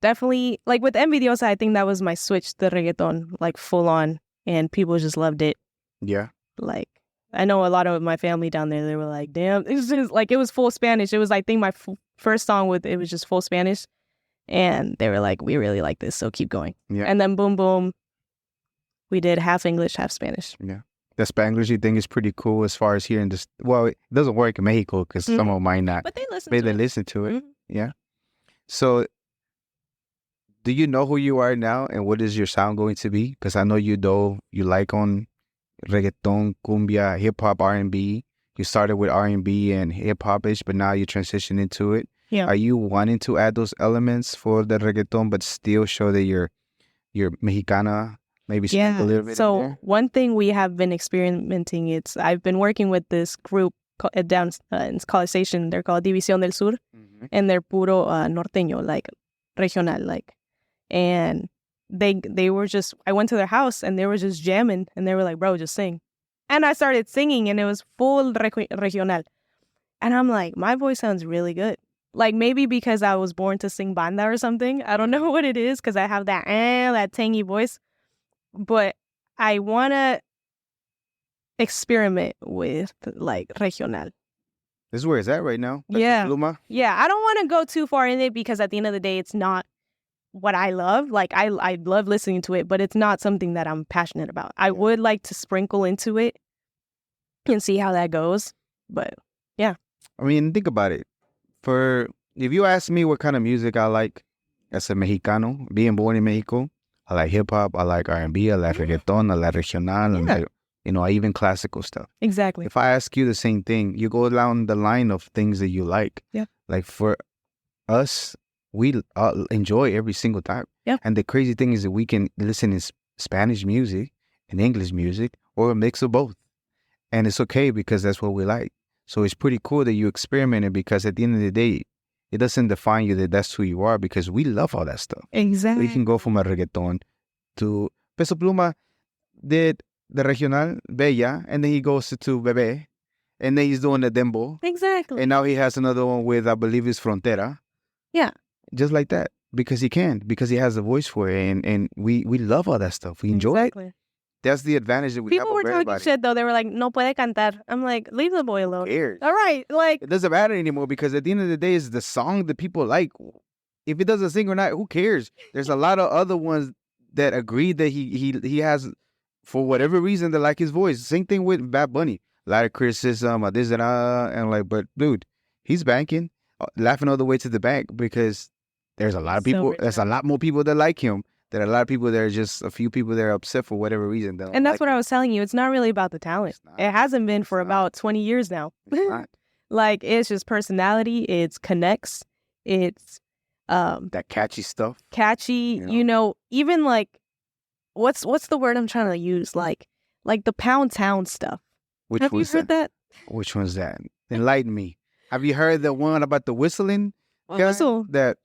definitely, like with Envidiosa, I think that was my switch to reggaeton, like full on, and people just loved it. Yeah. Like, I know a lot of my family down there, they were like, damn, it's just like, it was full Spanish. It was, I think, my first song with it was just full Spanish. And they were like, we really like this, so keep going. Yeah. And then boom, boom, we did half English, half Spanish. Yeah. The Spanglish thing is pretty cool as far as here in this. Well, it doesn't work in Mexico because some of them might not. But they listen But to they it. listen to it. Mhm. Yeah. So, do you know who you are now and what is your sound going to be? Because I know you like on reggaeton, cumbia, hip hop, R&B. You started with R&B and hip hop-ish, but now you transition into it. Yeah. Are you wanting to add those elements for the reggaeton, but still show that you're Mexicana? Maybe speak a little bit. So in there? one thing we have been experimenting, I've been working with this group down in College Station. They're called División del Sur, and they're puro norteño, like regional, like. And they were just, I went to their house and they were just jamming, and they were like, bro, just sing. And I started singing, and it was full regional. And I'm like, my voice sounds really good. Like, maybe because I was born to sing banda or something. I don't know what it is, because I have that tangy voice. But I want to experiment with, like, regional. This is where it's at right now. Yeah. Luma. Yeah, I don't want to go too far in it, because at the end of the day, it's not what I love. Like, I love listening to it, but it's not something that I'm passionate about. I would like to sprinkle into it and see how that goes. But, yeah. I mean, think about it. If you ask me what kind of music I like as a Mexicano, being born in Mexico, I like hip-hop, I like R&B, I like reggaeton, I like regional, I like, I even classical stuff. Exactly. If I ask you the same thing, you go down the line of things that you like. Yeah. Like for us, we enjoy every single type. Yeah. And the crazy thing is that we can listen in Spanish music and English music or a mix of both. And it's okay because that's what we like. So it's pretty cool that you experimented, because at the end of the day, it doesn't define you that that's who you are, because we love all that stuff. Exactly. We can go from a reggaeton to Peso Pluma did the regional, Bella, and then he goes to Bebé, and then he's doing the dembow. Exactly. And now he has another one with, I believe it's Frontera. Yeah. Just like that, because he has a voice for it, and we love all that stuff. We enjoy it. That's the advantage that we have People were over talking everybody. shit, though. They were like, no puede cantar. I'm like, leave the boy alone. Who cares? All right. Like, It doesn't matter anymore, because at the end of the day, it's the song that people like. If it doesn't sing or not, who cares? There's a lot of other ones that agree that he has, for whatever reason, they like his voice. Same thing with Bad Bunny. A lot of criticism, this and that, and like, but dude, he's banking, laughing all the way to the bank, because there's a lot of people. There's a lot more people that like him. There are a lot of people that are just a few people that are upset for whatever reason. And that's what I was telling you. It's not really about the talent. It hasn't been for about 20 years now. It's not. Like, it's just personality. It's connects. It's that catchy stuff. Catchy. Even like, what's the word I'm trying to use? Like the Pound Town stuff. Have you heard that? Which one's that? Enlighten me. Have you heard the one about the whistling? Whistle. That.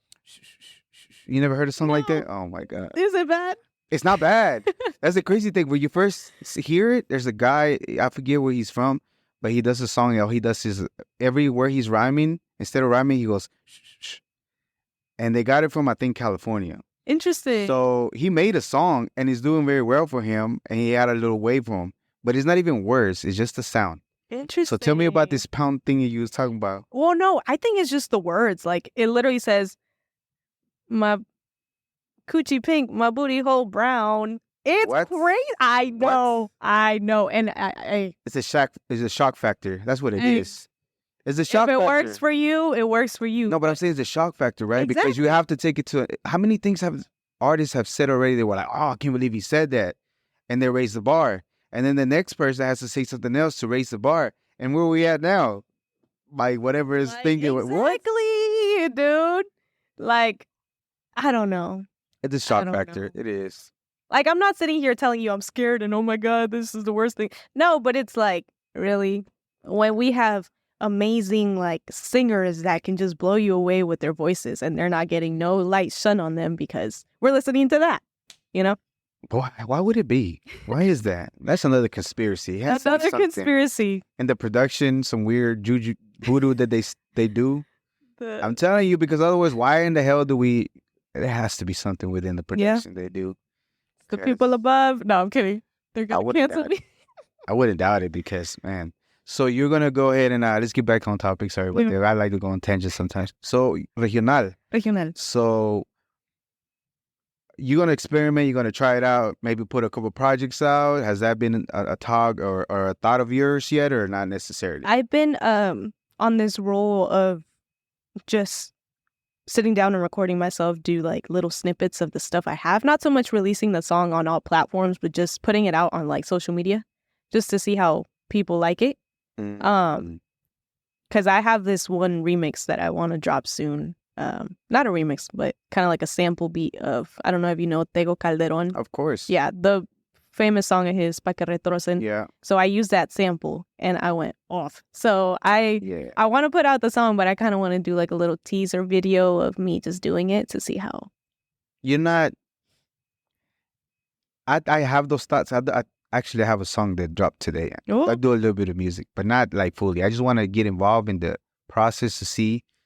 You never heard of something like that? Oh my God. Is it bad? It's not bad. That's the crazy thing. When you first hear it, there's a guy, I forget where he's from, but he does a song. He does his, everywhere he's rhyming, instead of rhyming, he goes, shh, shh. And they got it from, I think, California. Interesting. So he made a song, and it's doing very well for him, and he had a little wave for him. But it's not even words. It's just the sound. Interesting. So tell me about this pound thing you was talking about. Well, no, I think it's just the words. Like, it literally says, my coochie pink, my booty hole brown. It's crazy. I know. What? I know. And it's a shock factor. That's what it is. It's a shock factor. If it works for you, it works for you. No, but I'm saying it's a shock factor, right? Exactly. Because you have to take it to how many things have artists have said already? They were like, oh, I can't believe he said that. And they raise the bar. And then the next person has to say something else to raise the bar. And where are we at now? By whatever is thinking. Exactly, dude. Like, I don't know. It's a shock factor. It is. Like, I'm not sitting here telling you I'm scared and, oh my God, this is the worst thing. No, but it's like, really, when we have amazing, like, singers that can just blow you away with their voices and they're not getting no light shone on them because we're listening to that, Why would it be? Why is that? That's another conspiracy. That's another conspiracy. And the production, some weird juju voodoo that they do. I'm telling you, because otherwise, why in the hell do we There has to be something within the production they do. The people above. No, I'm kidding. They're I gonna wouldn't cancel doubt me. I wouldn't doubt it because, man. So you're gonna go ahead and let's get back on topic. Sorry about that. I like to go on tangents sometimes. So regional. So you're gonna experiment. You're gonna try it out. Maybe put a couple projects out. Has that been a talk or a thought of yours yet, or not necessarily? I've been on this role of just sitting down and recording myself do like little snippets of the stuff I have. Not so much releasing the song on all platforms, but just putting it out on like social media, just to see how people like it. Because I have this one remix that I want to drop soon. Not a remix, but kind of like a sample beat of, I don't know if you know Tego Calderon. Of course. Yeah, the famous song of his, Pa que retrocen. Yeah. So I used that sample and I went off. So I want to put out the song, but I kind of want to do like a little teaser video of me just doing it to see how. You're not. I have those thoughts. I actually have a song that dropped today. Ooh. I do a little bit of music, but not like fully. I just want to get involved in the process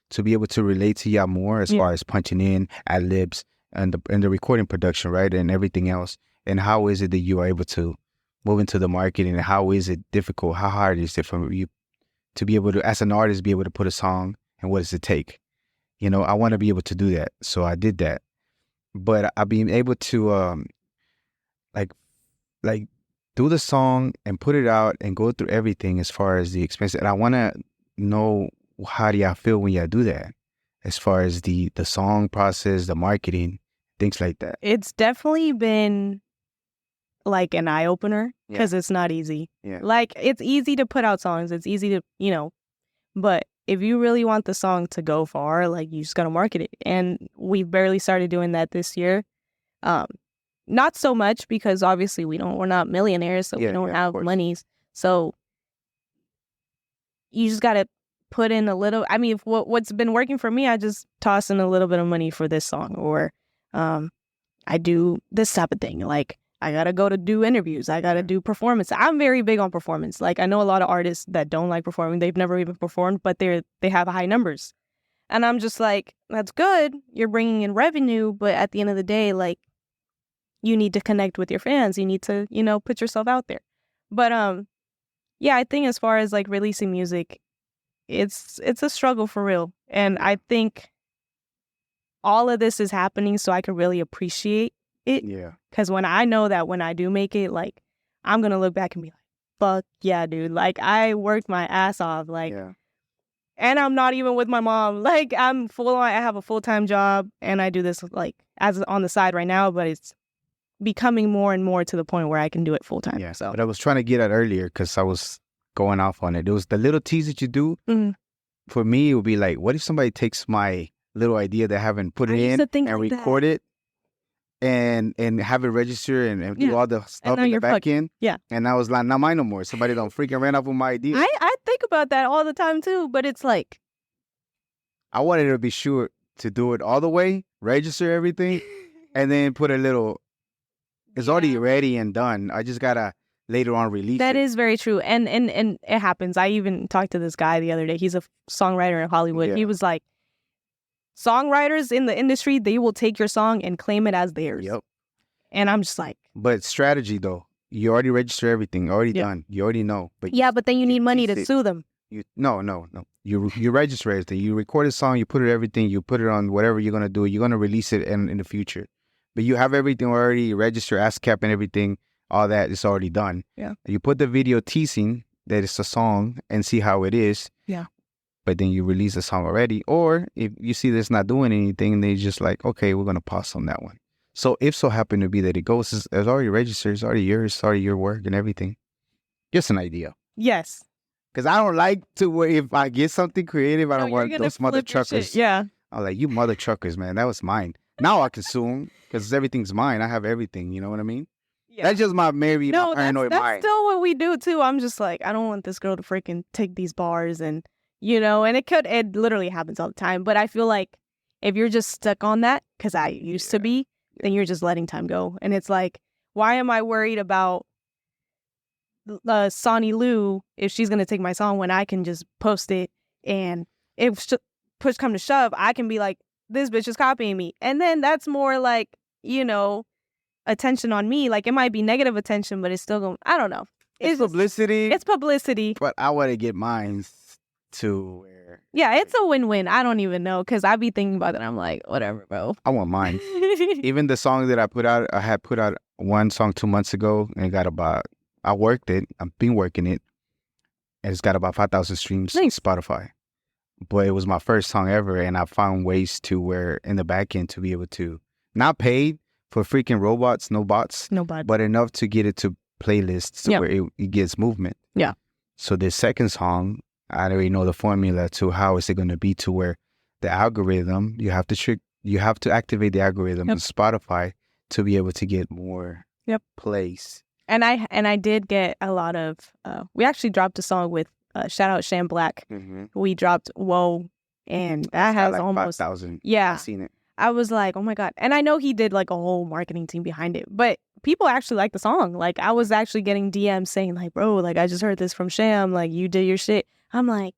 to be able to relate to y'all more as far as punching in ad libs and the recording production, right, and everything else. And how is it that you are able to move into the market, and how is it difficult? How hard is it for you to be able to, as an artist, be able to put a song, and what does it take? You know, I want to be able to do that, so I did that. But I've been able to like do the song and put it out and go through everything as far as the expense. And I want to know, how do y'all feel when y'all do that? As far as the song process, the marketing, things like that. It's definitely been like an eye opener because it's not easy. Yeah. Like, it's easy to put out songs. It's easy to, but if you really want the song to go far, like, you just got to market it. And we've barely started doing that this year. Not so much because obviously we're not millionaires, so we don't have monies. So you just got to put in a little. I mean, if what's been working for me, I just toss in a little bit of money for this song, or I do this type of thing. Like, I got to go to do interviews. I got to do performance. I'm very big on performance. Like, I know a lot of artists that don't like performing. They've never even performed, but they have high numbers. And I'm just like, that's good. You're bringing in revenue. But at the end of the day, like, you need to connect with your fans. You need to, put yourself out there. But I think as far as like releasing music, it's a struggle for real. And I think all of this is happening so I can really appreciate it. Yeah. Because when I know that when I do make it, like, I'm going to look back and be like, fuck yeah, dude. Like, I worked my ass off. Like, and I'm not even with my mom. Like, I'm full on. I have a full-time job and I do this like as on the side right now, but it's becoming more and more to the point where I can do it full-time. Yeah. So. But I was trying to get at earlier because I was going off on it. It was the little tease that you do. Mm-hmm. For me, it would be like, what if somebody takes my little idea that I haven't put it in and like record it and have it register and do all the stuff in the back end? Yeah. And I was like, not mine no more. Somebody don't freaking ran off with my idea. I think about that all the time too, but it's like, I wanted to be sure to do it all the way, register everything, and then put a little, it's already ready and done. I just gotta later on release That it. is very true. And it happens. I even talked to this guy the other day. He's a songwriter in Hollywood. Yeah. He was like, songwriters in the industry, they will take your song and claim it as theirs. Yep. And I'm just like. But strategy though, you already register everything, already done. You already know. But but then you need money to sue them. No. You register everything. You record a song, you put it everything, you put it on whatever you're gonna do. You're gonna release it in the future. But you have everything already registered, ASCAP and everything. All that is already done. Yeah. You put the video teasing that it's a song and see how it is. Yeah. But then you release the song already. Or if you see that it's not doing anything, they just like, okay, we're gonna pause on that one. So if so happen to be that it goes, it's already registered, it's already yours, it's already your work and everything. Just an idea. Yes. Because I don't like to, if I get something creative, I don't want those mother truckers. Yeah. I'm like, you mother truckers, man, that was mine. Now I can sue them because everything's mine. I have everything, you know what I mean? Yeah. That's just my paranoid mind. That's still what we do too. I'm just like, I don't want this girl to freaking take these bars and, and it literally happens all the time. But I feel like if you're just stuck on that, because I used to be, then you're just letting time go. And it's like, why am I worried about Sonny Lou if she's going to take my song when I can just post it? And if push come to shove, I can be like, this bitch is copying me. And then that's more like, attention on me. Like, it might be negative attention, but it's still going, I don't know. It's publicity. It's publicity. But I want to get mine to where... Yeah, it's a win-win. I don't even know, because I be thinking about it. I'm like, whatever, bro. I want mine. Even the song that I had put out one song 2 months ago, and I worked it. I've been working it. And it's got about 5,000 streams on Spotify. But it was my first song ever, and I found ways to where in the back end to be able to not paid for freaking robots, no bots, but enough to get it to playlists where it gets movement. Yeah. So this second song, I already know the formula to how is it going to be to where the algorithm, you have to activate the algorithm on Spotify to be able to get more plays. And I did get a lot of, we actually dropped a song with, shout out Sham Black. Mm-hmm. We dropped Whoa, and that has like almost 5,000. Yeah. I've seen it. I was like, oh my God. And I know he did like a whole marketing team behind it, but people actually like the song. Like, I was actually getting DMs saying like, bro, like, I just heard this from Sham, like, you did your shit. I'm like,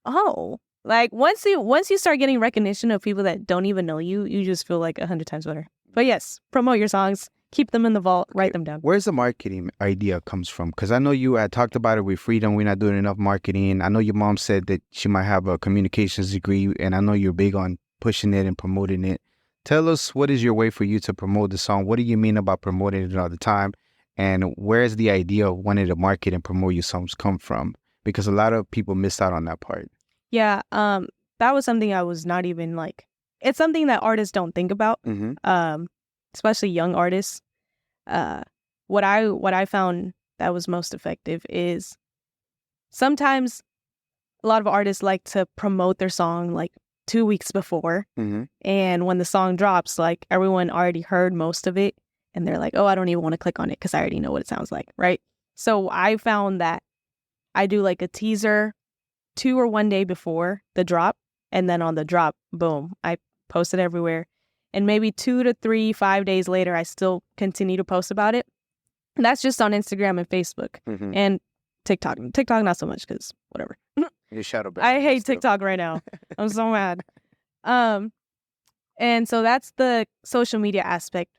oh, like, once you start getting recognition of people that don't even know you, you just feel like 100 times better. But yes, promote your songs, keep them in the vault, write them down. Where's the marketing idea comes from? Because I know you had talked about it with Freedom. We're not doing enough marketing. I know your mom said that she might have a communications degree, and I know you're big on pushing it and promoting it. Tell us, what is your way for you to promote the song? What do you mean about promoting it all the time? And where's the idea of wanting to market and promote your songs come from? Because a lot of people miss out on that part. Yeah, that was something I was not even like, it's something that artists don't think about, especially young artists. What I found that was most effective is sometimes a lot of artists like to promote their song like 2 weeks before. And when the song drops, like, everyone already heard most of it, and they're like, oh, I don't even want to click on it because I already know what it sounds like, right? So I found that I do like a teaser 2 or 1 day before the drop, and then on the drop, boom, I post it everywhere. And maybe 2 to 3, 5 days later, I still continue to post about it. And that's just on Instagram and Facebook and TikTok. TikTok, not so much, because whatever. Your shadow ban. I hate TikTok right now. I'm so mad. And so that's the social media aspect.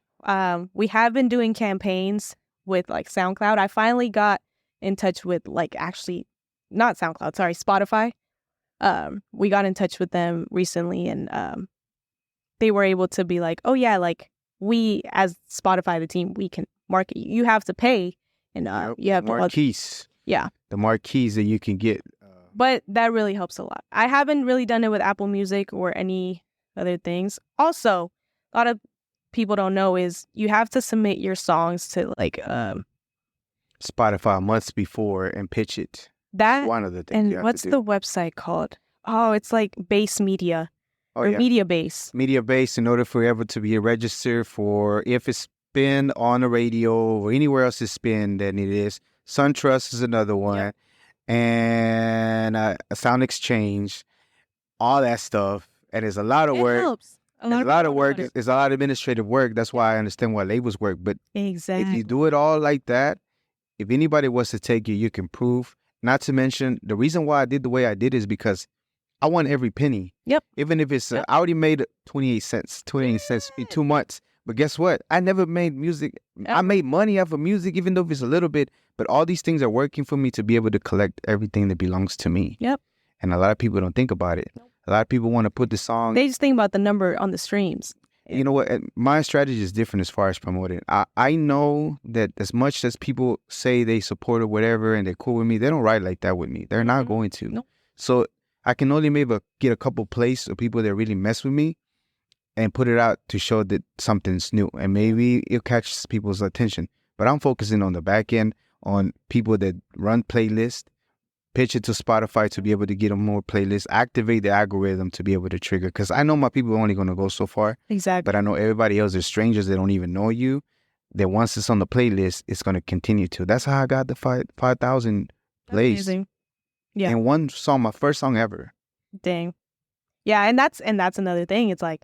We have been doing campaigns with like SoundCloud. I finally got in touch with like, actually not SoundCloud, sorry, Spotify. We got in touch with them recently, and they were able to be like, oh yeah, like, we as Spotify, the team, we can market you. You have to pay, and you have marquees. The marquees that you can get. But that really helps a lot. I haven't really done it with Apple Music or any other things. Also, a lot of people don't know is you have to submit your songs to like Spotify months before and pitch it. That one of the things. And what's the website called? Oh, it's like Base Media or Media Base. Media Base, in order for ever to be registered for, if it's been on the radio or anywhere else it's been, then it is. SunTrust is another one. Yep. And a Sound Exchange, all that stuff. And there's a lot of work. Helps. There's a lot of work. There's a lot of administrative work. That's why I understand why labels work. But exactly, if you do it all like that, if anybody wants to take you, you can prove. Not to mention, the reason why I did the way I did is because I want every penny. Yep. Even if it's, I already made 28 cents in 2 months. But guess what? I never made music. I made money off of music, even though if it's a little bit. But all these things are working for me to be able to collect everything that belongs to me. Yep. And a lot of people don't think about it. Nope. A lot of people want to put the song. They just think about the number on the streams. You know what? My strategy is different as far as promoting. I know that as much as people say they support or whatever and they're cool with me, they don't ride like that with me. They're not going to. Nope. So I can only maybe get a couple plays of people that really mess with me and put it out to show that something's new. And maybe it catches people's attention. But I'm focusing on the back end, on people that run playlists, pitch it to Spotify to be able to get them more playlists, activate the algorithm to be able to trigger. Because I know my people are only going to go so far. Exactly. But I know everybody else is strangers that don't even know you, that once it's on the playlist, it's going to continue to. That's how I got the 5,000 plays. Amazing. Yeah. And one song, my first song ever. Dang. Yeah, and that's another thing. It's like,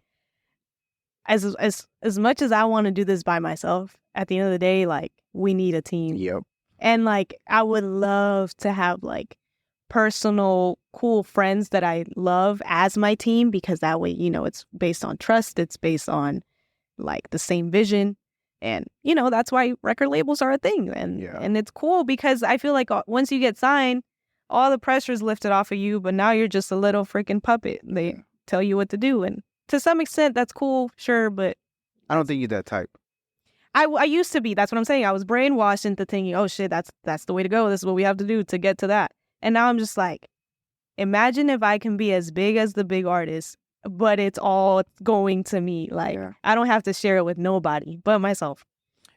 as much as I want to do this by myself, at the end of the day, like, we need a team. Yep. And like, I would love to have like personal, cool friends that I love as my team, because that way, you know, it's based on trust. It's based on like the same vision. And, you know, that's why record labels are a thing. And it's cool because I feel like once you get signed, all the pressure is lifted off of you, but now you're just a little freaking puppet. They tell you what to do. And to some extent, that's cool, sure, but I don't think you're that type. I used to be. That's what I'm saying. I was brainwashed into thinking, oh, shit, that's the way to go. This is what we have to do to get to that. And now I'm just like, imagine if I can be as big as the big artist, but it's all going to me. Like, I don't have to share it with nobody but myself.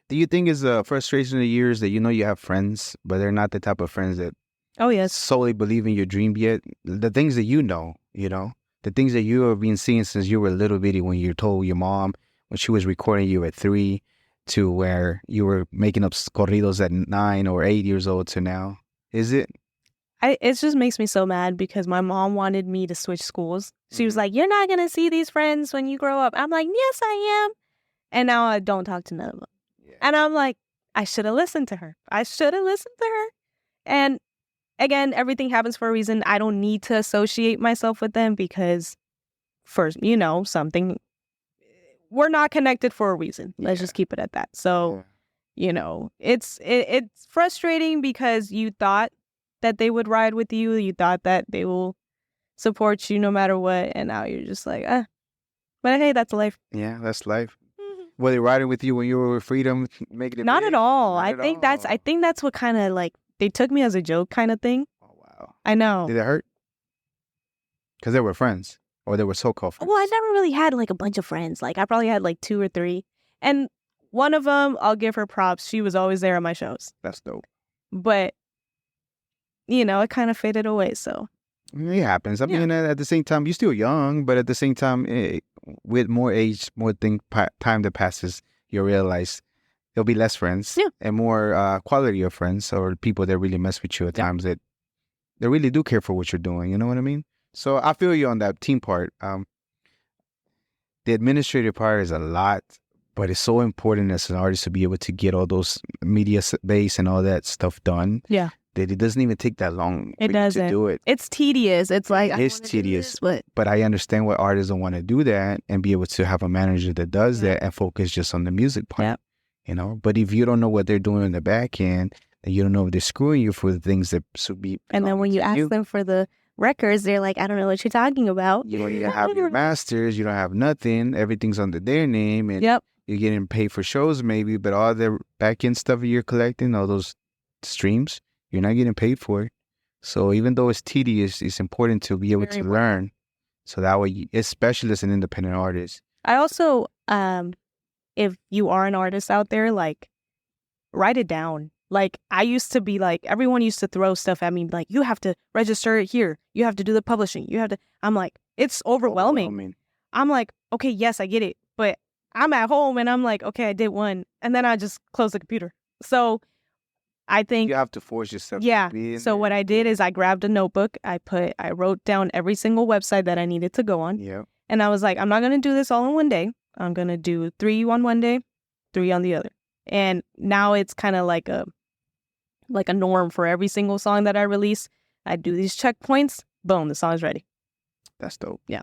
Do you think it's a frustration of years that you know you have friends, but they're not the type of friends that solely believe in your dream yet? The things that you know, the things that you have been seeing since you were a little bitty, when you told your mom when she was recording you at 3 to where you were making up corridos at 9 or 8 years old to now. Is it? It just makes me so mad because my mom wanted me to switch schools. She was like, you're not going to see these friends when you grow up. I'm like, yes, I am. And now I don't talk to none of them. Yeah. And I'm like, I should have listened to her. And again, everything happens for a reason. I don't need to associate myself with them because first, something, we're not connected for a reason. Let's just keep it at that. So, it's frustrating because you thought that they would ride with you. You thought that they will support you no matter what. And now you're just like, But hey, that's life. Yeah, that's life. Mm-hmm. Were they riding with you when you were with Freedom, making it Not big? At all. I think that's what kind of like, they took me as a joke kind of thing. Oh, wow. I know. Did it hurt? Because they were friends, or they were so-called friends. Well, I never really had like a bunch of friends. Like I probably had like 2 or 3. And one of them, I'll give her props. She was always there at my shows. That's dope. But it kind of faded away, so. It happens. I mean, at the same time, you're still young, but at the same time, with more age, time that passes, you realize there'll be less friends and more quality of friends, or people that really mess with you at times that they really do care for what you're doing. You know what I mean? So I feel you on that team part. The administrative part is a lot, but it's so important as an artist to be able to get all those media base and all that stuff done. Yeah. That it doesn't even take that long to do it. It's tedious. It's like, it's tedious. But I understand why artists don't want to do that and be able to have a manager that does that and focus just on the music part. But if you don't know what they're doing in the back end, then you don't know if they're screwing you for the things that should be. And then when you ask them for the records, they're like, I don't know what you're talking about. You don't even have your masters. You don't have nothing. Everything's under their name. And you're getting paid for shows maybe, but all the back end stuff you're collecting, all those streams, you're not getting paid for it. So even though it's tedious, it's important to be able to learn. So that way, especially as an independent artist. I also, if you are an artist out there, like, write it down. Like, I used to be like, everyone used to throw stuff at me, like, you have to register it here. You have to do the publishing. You have to, I'm like, it's overwhelming. I'm like, okay, yes, I get it. But I'm at home and I'm like, okay, I did one. And then I just close the computer. So I think you have to force yourself. Yeah. So what I did is I grabbed a notebook. I wrote down every single website that I needed to go on. Yeah. And I was like, I'm not going to do this all in one day. I'm going to do 3 on one day, 3 on the other. And now it's kind of like a norm for every single song that I release. I do these checkpoints. Boom, the song's ready. That's dope. Yeah.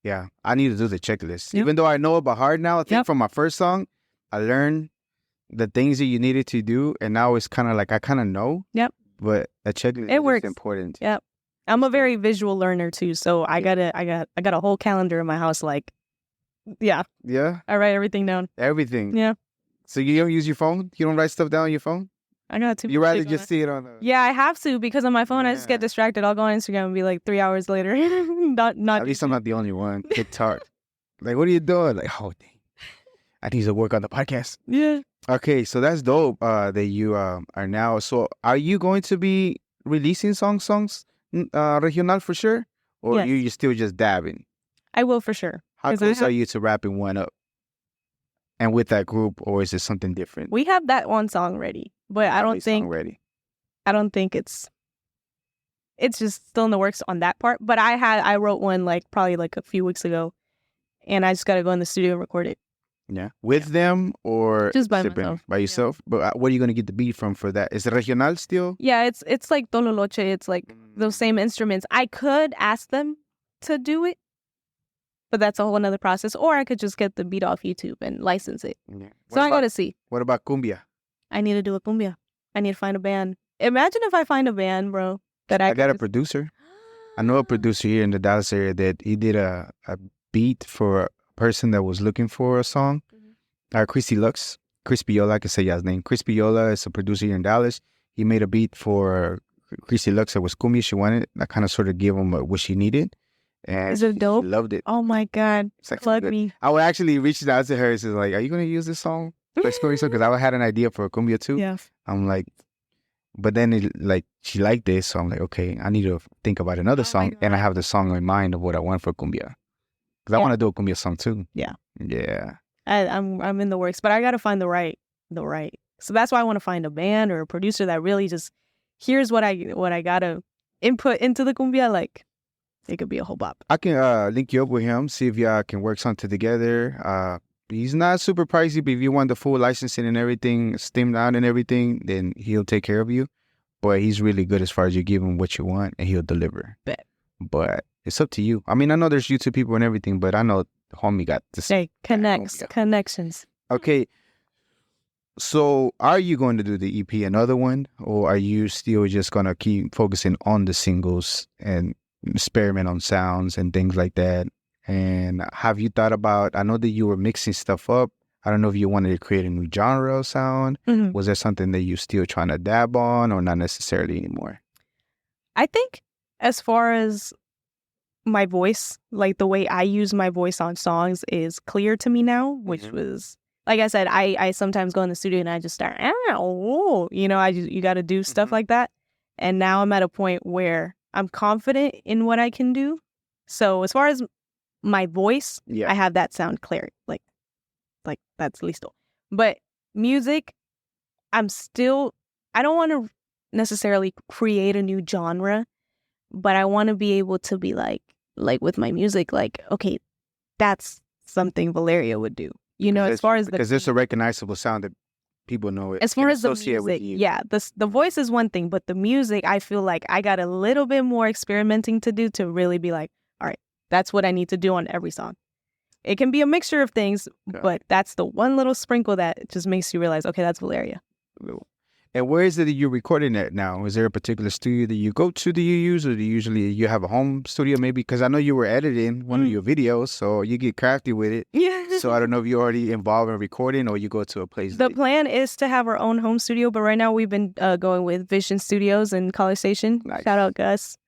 Yeah. I need to do the checklist. Even though I know it by heart now, I think from my first song, I learned the things that you needed to do, and now it's kind of like I kind of know. Yep. But a checklist is important. Yep. I'm a very visual learner too, so I got a whole calendar in my house. Like, yeah. I write everything down. Everything. Yeah. So you don't use your phone? You don't write stuff down on your phone? I got to. You rather just see it on the. Yeah, I have to, because on my phone I just get distracted. I'll go on Instagram and be like 3 hours later. not. At least I'm not the only one. TikTok. Like, what are you doing? Like, oh dang, I need to work on the podcast. Yeah. Okay, so that's dope. That you are now. So, are you going to be releasing songs, regional for sure, or you still just dabbing? I will for sure. How close are you to wrapping one up? And with that group, or is it something different? We have that one song ready, but I don't think it's just still in the works on that part. But I wrote one probably a few weeks ago, and I just got to go in the studio and record it. Yeah. With them or Just by shipping? myself. By Yeah. yourself? But what are you going to get the beat from for that? Is it regional still? Yeah, it's like tololoche. It's like those same instruments. I could ask them to do it, but that's a whole another process. Or I could just get the beat off YouTube and license it. Yeah. So I gotta see. What about cumbia? I need to do a cumbia. I need to find a band. Imagine if I find a band, bro, that I got a producer. I know a producer here in the Dallas area that he did a beat for a person that was looking for a song. Crispy Lux, Crispy Yola, I can say his name. Crispy Yola is a producer here in Dallas. He made a beat for Crispy Lux that was cumbia. She wanted. I kind of sort of gave him what she needed. And Is it dope? She loved it. Oh my God. Plug me. I would actually reach out to her and say, like, are you going to use this song? Because I had an idea for a cumbia too. Yeah. I'm like, but then she liked this. So I'm like, okay, I need to think about another song. And I have the song in mind of what I want for cumbia. Because I want to do a cumbia song too. Yeah. Yeah. I'm in the works, but I got to find the right. So that's why I want to find a band or a producer that really just here's what I got to input into the cumbia. Like, it could be a whole bop. I can link you up with him, see if y'all can work something together. He's not super pricey, but if you want the full licensing and everything, steamed out and everything, then he'll take care of you. But he's really good as far as you give him what you want and he'll deliver. Bet. But it's up to you. I mean, I know there's YouTube people and everything, but I know the homie got this. Hey, connections. Okay. So are you going to do the EP another one, or are you still just going to keep focusing on the singles and experiment on sounds and things like that? And have you thought about, I know that you were mixing stuff up. I don't know if you wanted to create a new genre of sound. Mm-hmm. Was there something that you're still trying to dab on or not necessarily anymore? I think as far as my voice, like the way I use my voice on songs is clear to me now, which was, like I said, I sometimes go in the studio and I just start, you got to do stuff like that. And now I'm at a point where I'm confident in what I can do. So as far as my voice, I have that sound clear, like that's listo. But music, I don't want to necessarily create a new genre, but I want to be able to be like with my music, like, okay, that's something Valeria would do. As far as because there's a recognizable sound that people know it. As far as the music, the voice is one thing, but the music, I feel like I got a little bit more experimenting to do to really be like, all right, that's what I need to do on every song. It can be a mixture of things, but that's the one little sprinkle that just makes you realize, okay, that's Valeria. And where is it that you're recording at now? Is there a particular studio that you go to, do you use, or do you have a home studio maybe? Because I know you were editing one of your videos, so you get crafty with it. Yeah. So I don't know if you're already involved in recording or you go to a place. The plan is to have our own home studio, but right now we've been going with Vision Studios in College Station. Nice. Shout out Gus.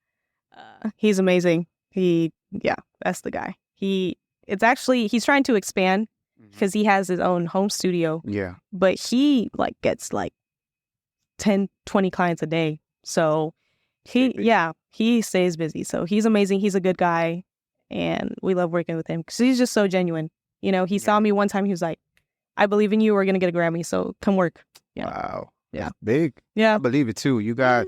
He's amazing. That's the guy. He's trying to expand because he has his own home studio. Yeah. But he gets 10, 20 clients a day. So he stays busy. So he's amazing. He's a good guy. And we love working with him because he's just so genuine. He saw me one time. He was like, I believe in you. We're going to get a Grammy. So come work. Yeah. Wow. Yeah. That's big. Yeah. I believe it too. You got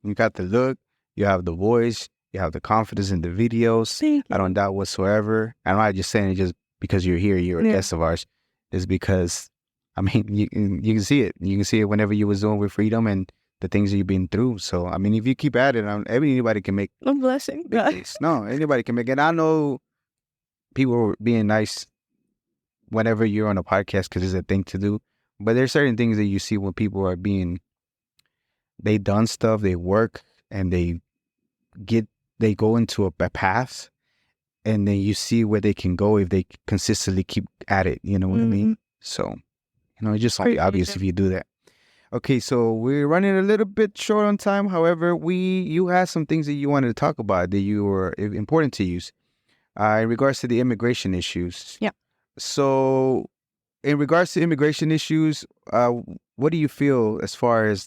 the look. You have the voice. You have the confidence in the videos. I don't doubt whatsoever. I'm not just saying it just because you're here, you're a guest of ours. It's because, I mean, you can see it. You can see it whenever you was doing with Freedom and the things that you've been through. So, I mean, if you keep at it, anybody can make I'm blessing. No, anybody can make it. I know people are being nice whenever you're on a podcast because it's a thing to do. But there's certain things that you see when people are they done stuff, they work, and they go into a path, and then you see where they can go if they consistently keep at it. You know what I mean? So, it's just something obvious if you do that. Okay, so we're running a little bit short on time. However, you had some things that you wanted to talk about that you were important to you in regards to the immigration issues. Yeah. So, in regards to immigration issues, what do you feel as far as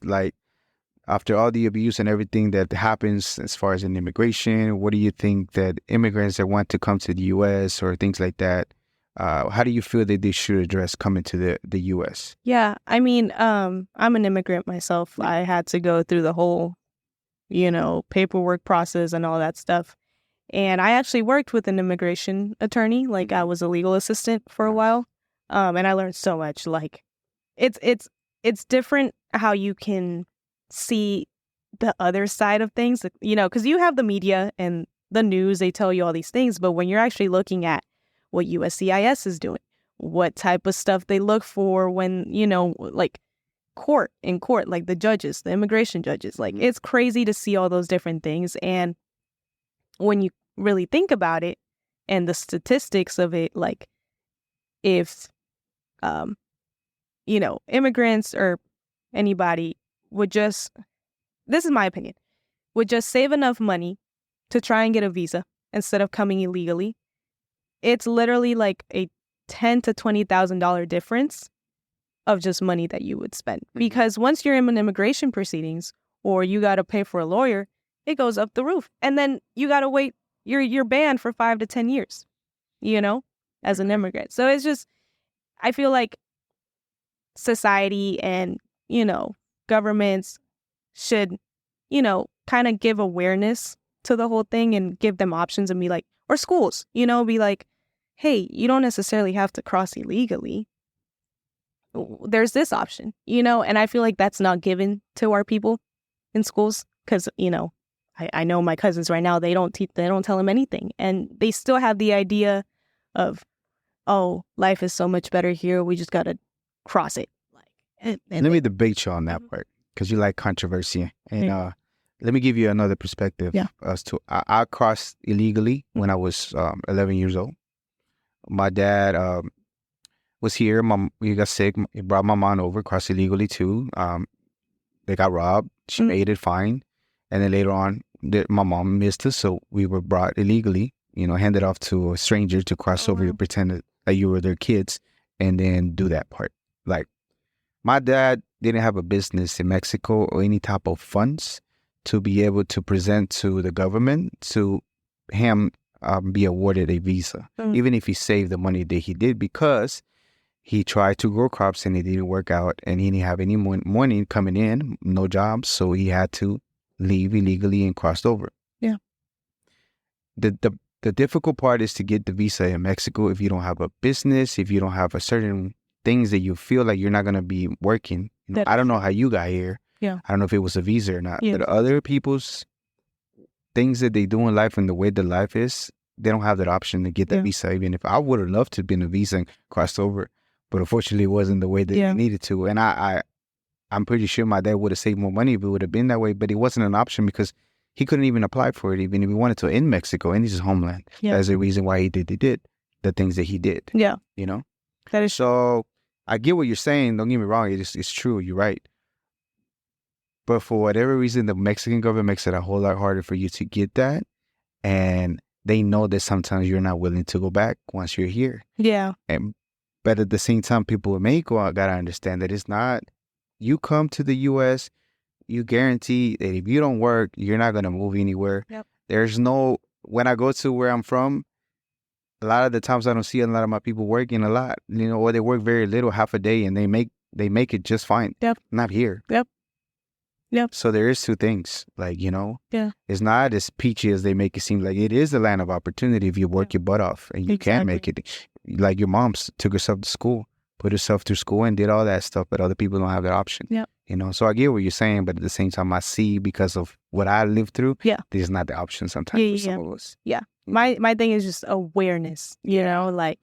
after all the abuse and everything that happens as far as in immigration, what do you think that immigrants that want to come to the U.S. or things like that, how do you feel that they should address coming to the U.S.? Yeah, I mean, I'm an immigrant myself. Yeah. I had to go through the whole, paperwork process and all that stuff. And I actually worked with an immigration attorney. I was a legal assistant for a while. And I learned so much. Like, it's different how you can see the other side of things, you know, because you have the media and the news, they tell you all these things, but when you're actually looking at what USCIS is doing, what type of stuff they look for when, you know, like in court, like the judges, the immigration judges, like it's crazy to see all those different things. And when you really think about it and the statistics of it, like if, you know, immigrants or anybody would just, this is my opinion, would just save enough money to try and get a visa instead of coming illegally, it's literally like a $10,000 to $20,000 difference of just money that you would spend. Because once you're in immigration proceedings or you got to pay for a lawyer, it goes up the roof. And then you got to wait, you're banned for 5 to 10 years, you know, as an immigrant. So it's just, I feel like society and, you know, governments should, you know, kind of give awareness to the whole thing and give them options and be like, or schools, you know, be like, hey, you don't necessarily have to cross illegally. There's this option, you know, and I feel like that's not given to our people in schools because, you know, I know my cousins right now, they don't tell them anything. And they still have the idea of, oh, life is so much better here. We just got to cross it. Let me debate you on that part because you like controversy. And let me give you another perspective. Yeah. As to I crossed illegally when I was 11 years old. My dad was here. He got sick. He brought my mom over, crossed illegally too. They got robbed. She made it fine. And then later on, my mom missed us, so we were brought illegally, you know, handed off to a stranger to cross over, pretend that you were their kids, and then do that part. Like, my dad didn't have a business in Mexico or any type of funds to be able to present to the government to him be awarded a visa, even if he saved the money that he did, because he tried to grow crops and it didn't work out, and he didn't have any money coming in, no jobs, so he had to leave illegally and crossed over. Yeah. The difficult part is to get the visa in Mexico if you don't have a business, if you don't have a certain things that you feel like you're not going to be working. You know, I don't know how you got here. Yeah. I don't know if it was a visa or not. Yeah. But other people's things that they do in life and the way the life is, they don't have that option to get that visa. Even if I would have loved to have been a visa and crossed over, but unfortunately it wasn't the way that they needed to. And I'm pretty sure my dad would have saved more money if it would have been that way, but it wasn't an option because he couldn't even apply for it, even if he wanted to, in Mexico, in his homeland. Yeah. That's the reason why he did the things that he did. Yeah. You know? That is so I get what you're saying. Don't get me wrong. It's true. You're right. But for whatever reason, the Mexican government makes it a whole lot harder for you to get that. And they know that sometimes you're not willing to go back once you're here. Yeah. But at the same time, people in Mexico got to understand that it's not, you come to the U.S., you guarantee that if you don't work, you're not going to move anywhere. Yep. There's no, when I go to where I'm from, a lot of the times I don't see a lot of my people working a lot, you know, or they work very little, half a day, and they make it just fine. Yep. Not here. Yep. Yep. So there is two things, like, you know, it's not as peachy as they make it seem. Like, it is a land of opportunity if you work your butt off, and you can make it. Like, your mom took herself to school, put herself through school and did all that stuff, but other people don't have that option. Yeah. You know, so I get what you're saying, but at the same time, I see, because of what I lived through, this is not the option sometimes for some of us. Yeah. My thing is just awareness, you know, like.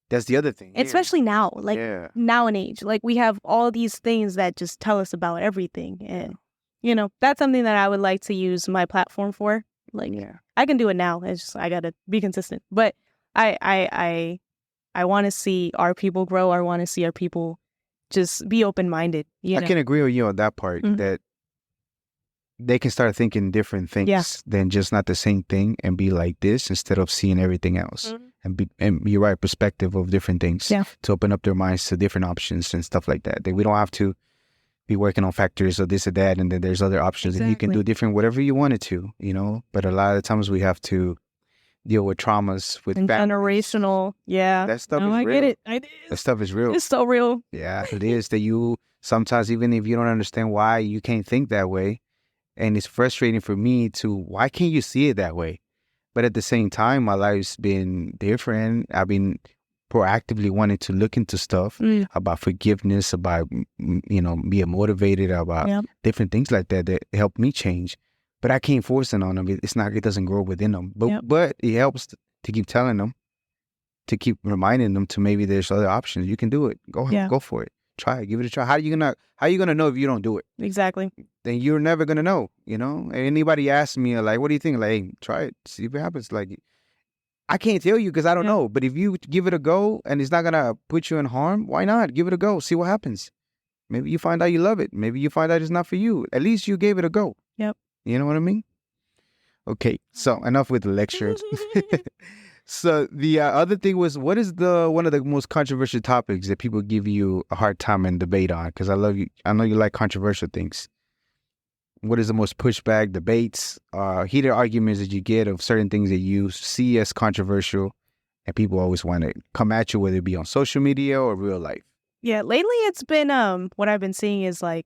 That's the other thing. Especially now, like now and age. Like, we have all these things that just tell us about everything. And, you know, that's something that I would like to use my platform for. Like, I can do it now. It's just, I got to be consistent. But I want to see our people grow. I want to see our people just be open-minded. I can agree with you on that part, that they can start thinking different things than just not the same thing and be like this instead of seeing everything else. And you're right, perspective of different things to open up their minds to different options and stuff like that. That we don't have to be working on factors or this or that, and then there's other options and you can do different whatever you wanted to, you know. But a lot of the times we have to deal with traumas with and generational. That stuff is real. I get it. That stuff is real. It's so real. Yeah, it is. That you sometimes, even if you don't understand why you can't think that way, and it's frustrating for me to, why can't you see it that way? But at the same time, my life's been different. I've been proactively wanting to look into stuff about forgiveness, about, being motivated, about different things like that helped me change. But I can't force it on them. It doesn't grow within them. But it helps to keep telling them, to keep reminding them to maybe there's other options. You can do it. Go for it. Try it. Give it a try. How are you gonna know if you don't do it? Exactly. Then you're never gonna know. Anybody asks me like, what do you think? Like, hey, try it. See what happens. Like, I can't tell you because I don't know. But if you give it a go and it's not gonna put you in harm, why not? Give it a go. See what happens. Maybe you find out you love it. Maybe you find out it's not for you. At least you gave it a go. Yep. You know what I mean? Okay. So enough with the lectures. So the other thing was, what is one of the most controversial topics that people give you a hard time and debate on? Because I know you like controversial things. What is the most pushback, debates, heated arguments that you get of certain things that you see as controversial, and people always want to come at you, whether it be on social media or real life? Yeah, lately it's been what I've been seeing is like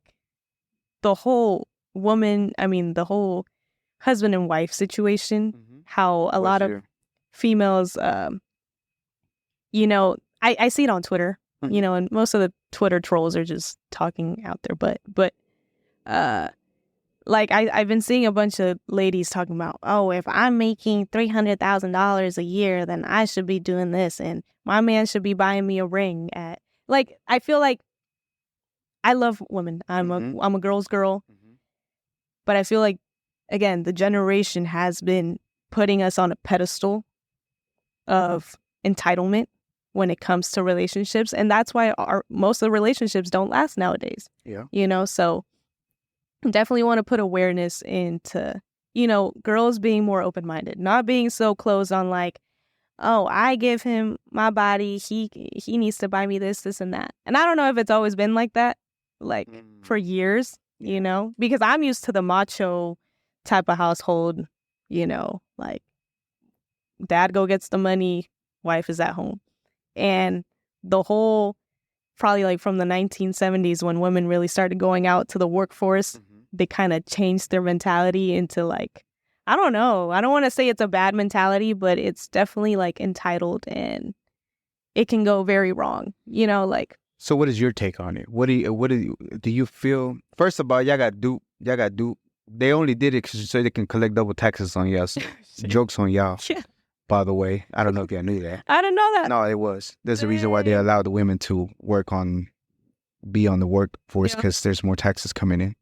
the whole the whole husband and wife situation. How a lot of females, I see it on Twitter, and most of the Twitter trolls are just talking out there. But like I've been seeing a bunch of ladies talking about, oh, if I'm making $300,000 a year, then I should be doing this, and my man should be buying me a ring. Like, I feel like I love women. I'm a girl's girl, but I feel like, again, the generation has been putting us on a pedestal of entitlement when it comes to relationships, and that's why most of the relationships don't last nowadays. So definitely want to put awareness into girls being more open-minded, not being so closed on like, oh, I give him my body, he needs to buy me this and that. And I don't know if it's always been like that, like for years, because I'm used to the macho type of household, like dad go gets the money, wife is at home. And the whole, probably like from the 1970s when women really started going out to the workforce, they kind of changed their mentality into like, I don't know. I don't want to say it's a bad mentality, but it's definitely like entitled, and it can go very wrong, like. So what is your take on it? Do you feel, first of all, y'all got do, they only did it so they can collect double taxes on y'all. Jokes on y'all. Yeah. By the way, I don't know if y'all knew that. I didn't know that. No, it was. There's a reason why they allowed the women to be on the workforce, because there's more taxes coming in.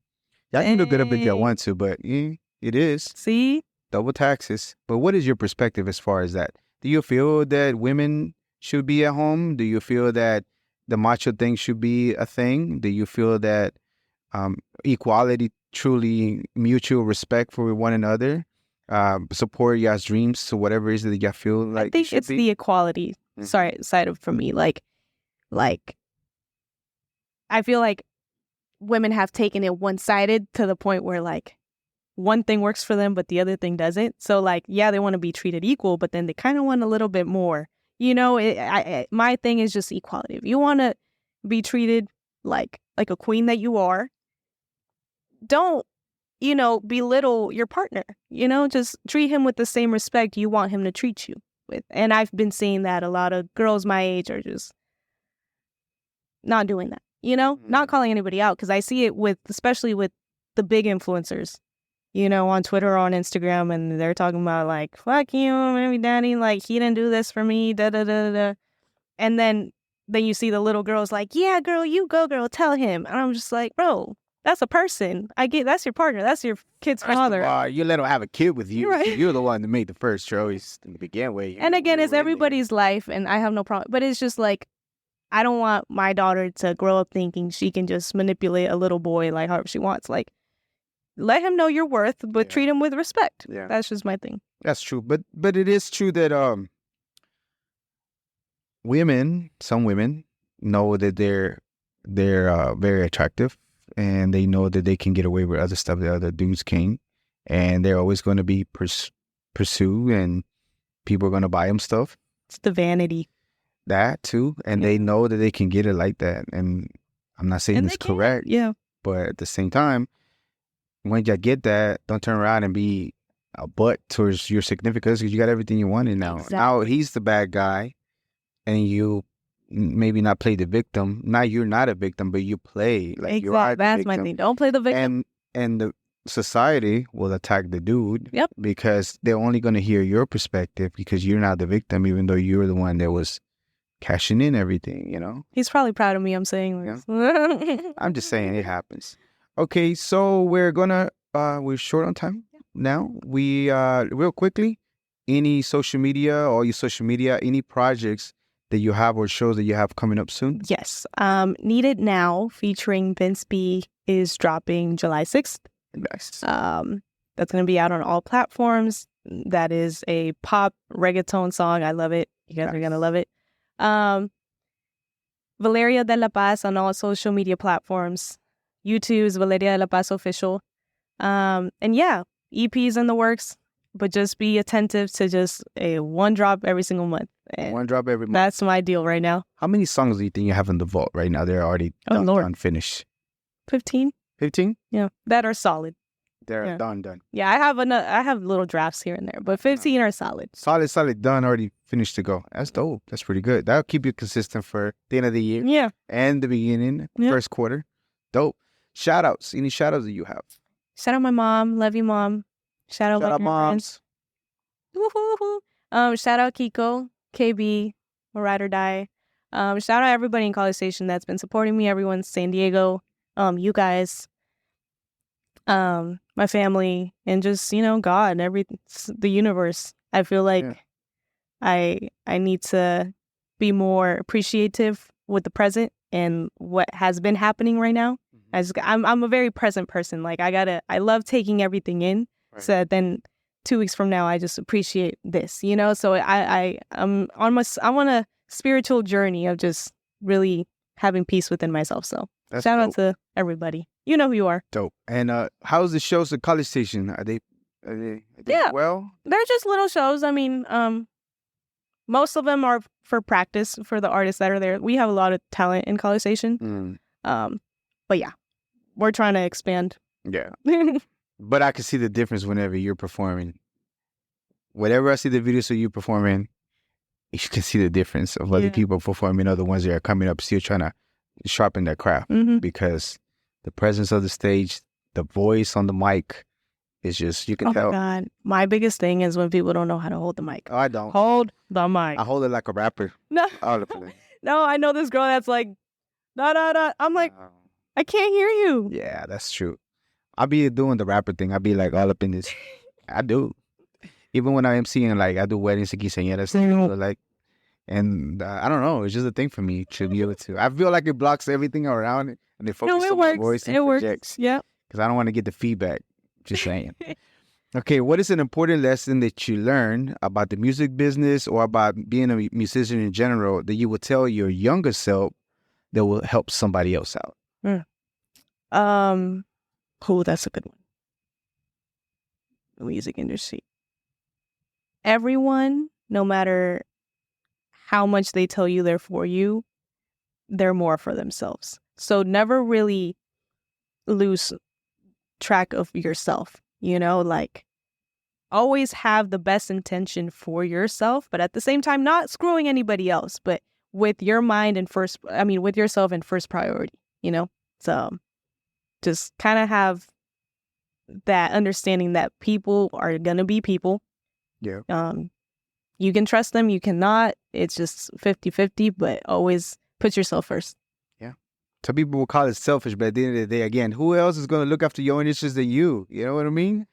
Y'all can look it up if y'all want to, but it is. See? Double taxes. But what is your perspective as far as that? Do you feel that women should be at home? Do you feel that the macho thing should be a thing? Do you feel that equality, truly mutual respect for one another, support y'all's dreams to whatever it is that y'all feel like? I think it's the equality side of for me. Like I feel like women have taken it one-sided to the point where like one thing works for them, but the other thing doesn't. So like, yeah, they want to be treated equal, but then they kind of want a little bit more. My thing is just equality. If you want to be treated like a queen that you are, don't, belittle your partner. Just treat him with the same respect you want him to treat you with. And I've been seeing that a lot of girls my age are just not doing that. Not calling anybody out, because I see it especially with the big influencers, on Twitter or on Instagram, and they're talking about like, fuck you, maybe daddy, like he didn't do this for me, da da da da. And then you see the little girls like, yeah, girl, you go, girl, tell him. And I'm just like, bro, that's a person. That's your partner. That's your kid's father. You let him have a kid with you. Right. You're the one that made the first choice to begin with. And again, it's everybody's life, and I have no problem. But it's just like, I don't want my daughter to grow up thinking she can just manipulate a little boy like however she wants. Like, let him know your worth, but treat him with respect. Yeah. That's just my thing. That's true. But it is true that some women know that they're very attractive, and they know that they can get away with other stuff that other dudes can't, and they're always going to be pursued, and people are going to buy them stuff. It's the vanity. That too, and they know that they can get it like that. And I'm not saying it's correct, but at the same time, when you get that, don't turn around and be a butt towards your significant other, because you got everything you wanted now. Exactly. Now he's the bad guy, and you maybe not play the victim. Now you're not a victim, but you play like you are the That's victim. my thing. Don't play the victim. And the society will attack the dude. Yep. Because they're only going to hear your perspective because you're not the victim, even though you're the one that was cashing in everything, you know? He's probably proud of me. I'm saying this. I'm just saying it happens. Okay, so we're short on time now. We, real quickly, any social media, all your social media, any projects that you have or shows that you have coming up soon? Yes. Need It Now featuring Vince B is dropping July 6th. Nice. That's going to be out on all platforms. That is a pop reggaeton song. I love it. You guys are going to love it. Valeria de la Paz on all social media platforms. YouTube's Valeria de la Paz Official. And yeah, EPs in the works, but just be attentive to just a one drop every single month. And one drop every month. That's my deal right now. How many songs do you think you have in the vault right now? They're already done, finished. 15. 15? Yeah, that are solid. They're done. Yeah, I have little drafts here and there, but 15 are solid. Solid, done, already finished to go. That's dope. That's pretty good. That'll keep you consistent for the end of the year. Yeah. And the beginning, first quarter. Dope. Shout outs. Any shout outs that you have? Shout out my mom. Love you, mom. Shout out moms. Shout out Kiko, KB, Ride or Die. Shout out everybody in College Station that's been supporting me. Everyone, San Diego, you guys, my family, and just, God, the universe. I feel like I need to be more appreciative with the present and what has been happening right now. I'm a very present person. Like I love taking everything in. Right. So then 2 weeks from now, I just appreciate this, So I'm on a spiritual journey of just really having peace within myself. So shout out to everybody. You know who you are. Dope. And how's the shows at College Station? Are they well? They're just little shows. I mean, most of them are for practice for the artists that are there. We have a lot of talent in College Station. But yeah, we're trying to expand. Yeah. But I can see the difference whenever you're performing. Whenever I see the videos of you performing, you can see the difference of other people performing, other ones that are coming up still trying to sharpen their craft. Because the presence of the stage, the voice on the mic is just, you can tell. Oh my God. My biggest thing is when people don't know how to hold the mic. Oh, I don't. Hold the mic. I hold it like a rapper. No. No, I know this girl that's like, da da da. I'm like, I can't hear you. Yeah, that's true. I'll be doing the rapper thing. I'll be like all up in this. I do. Even when I'm emceeing, like I do weddings and quinceañeras. So like, and I don't know. It's just a thing for me to be able to. I feel like it blocks everything around it and it focuses on my voice and projects. Yeah. Because I don't want to get the feedback. Just saying. Okay, what is an important lesson that you learned about the music business or about being a musician in general that you would tell your younger self that will help somebody else out? That's a good one. The music industry. Everyone, no matter how much they tell you they're for you, they're more for themselves. So never really lose track of yourself, like always have the best intention for yourself, but at the same time, not screwing anybody else, but with your mind with yourself in first priority, So just kind of have that understanding that people are going to be people. Yeah. You can trust them. You cannot. It's just 50-50, but always put yourself first. Yeah. Some people will call it selfish, but at the end of the day, again, who else is going to look after your own interests than you? You know what I mean?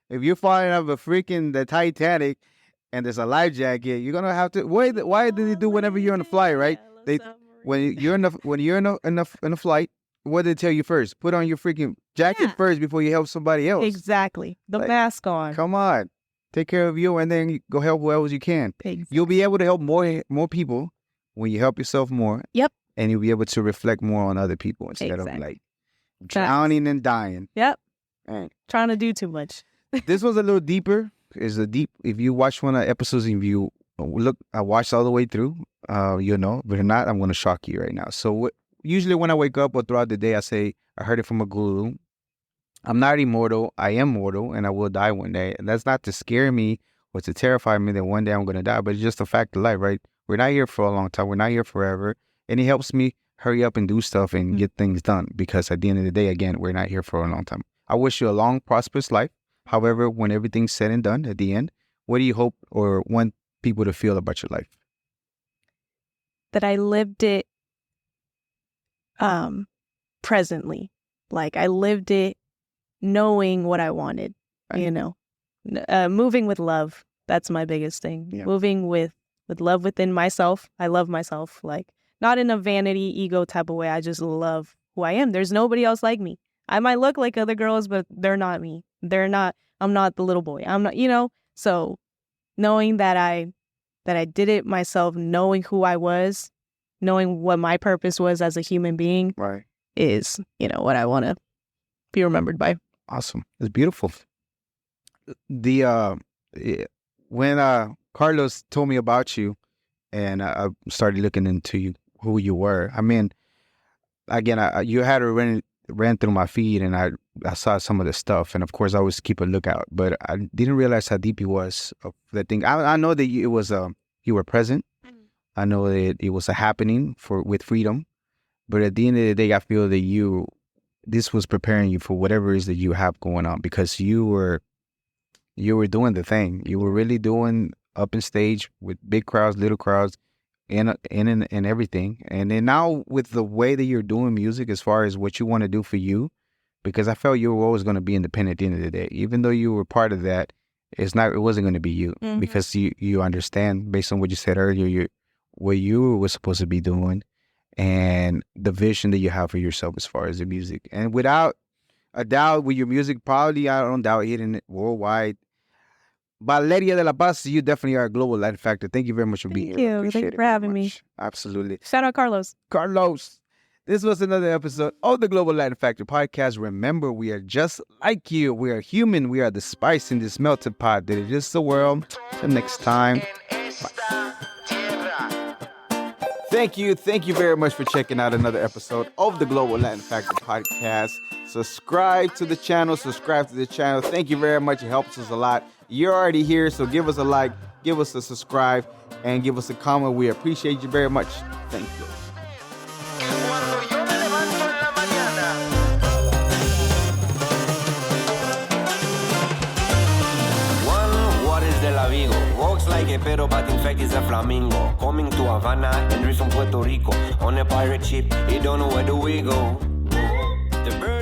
If you're falling out of the Titanic and there's a life jacket, you're going to have to, why do they do whenever you're on a flight, right? When you're in a flight, what did they tell you first? Put on your freaking jacket first before you help somebody else. Exactly. The mask on. Come on. Take care of you and then you go help who else you can. Exactly. You'll be able to help more people when you help yourself more. Yep. And you'll be able to reflect more on other people instead of like drowning and dying. Yep. Man. Trying to do too much. This was a little deeper. If you watch one of the episodes and you look, I watched all the way through, you'll know. But if not, I'm going to shock you right now. So usually when I wake up or throughout the day, I say, I heard it from a guru. I'm not immortal. I am mortal, and I will die one day. And that's not to scare me or to terrify me that one day I'm going to die, but it's just a fact of life, right? We're not here for a long time. We're not here forever. And it helps me hurry up and do stuff and get things done, because at the end of the day, again, we're not here for a long time. I wish you a long, prosperous life. However, when everything's said and done at the end, what do you hope or want people to feel about your life? That I lived it presently. Like, I lived it knowing what I wanted, Right. Moving with love. That's my biggest thing. Yeah. Moving with love within myself. I love myself, like, not in a vanity, ego type of way. I just love who I am. There's nobody else like me. I might look like other girls, but they're not me. I'm not the little boy. I'm not, so knowing that I did it myself, knowing who I was, knowing what my purpose was as a human being, Right. is, what I want to be remembered by. Awesome. It's beautiful. When Carlos told me about you and I started looking into you, who you were, I mean, again, you had ran through my feed and I saw some of the stuff, and of course I always keep a lookout, but I didn't realize how deep it was of that thing. I know that you were present. I know that it was a happening with freedom, but at the end of the day, I feel that this was preparing you for whatever it is that you have going on, because you were doing the thing. You were really doing up in stage with big crowds, little crowds, and everything. And then now with the way that you're doing music, as far as what you want to do for you, because I felt you were always going to be independent at the end of the day. Even though you were part of that, it wasn't going to be you, because you understand, based on what you said earlier, what you were supposed to be doing and the vision that you have for yourself as far as the music. And without a doubt, with your music, probably, I don't doubt, hitting it worldwide. Valeria de la Paz, you definitely are a global Latin factor. Thank you very much for being here. Thank you for having me. Absolutely. Shout out Carlos. This was another episode of the Global Latin Factor podcast. Remember, we are just like you. We are human. We are the spice in this melted pot that it is the world. Till next time. Bye. Thank you very much for checking out another episode of the Global Latin Factor podcast. Subscribe to the channel. Thank you very much. It helps us a lot. You're already here, so give us a like, give us a subscribe, and give us a comment. We appreciate you very much. Thank you. Walks like a pedo, but in fact he's a flamingo. Coming to Havana, and from Puerto Rico. On a pirate ship, he don't know where do we go. The bird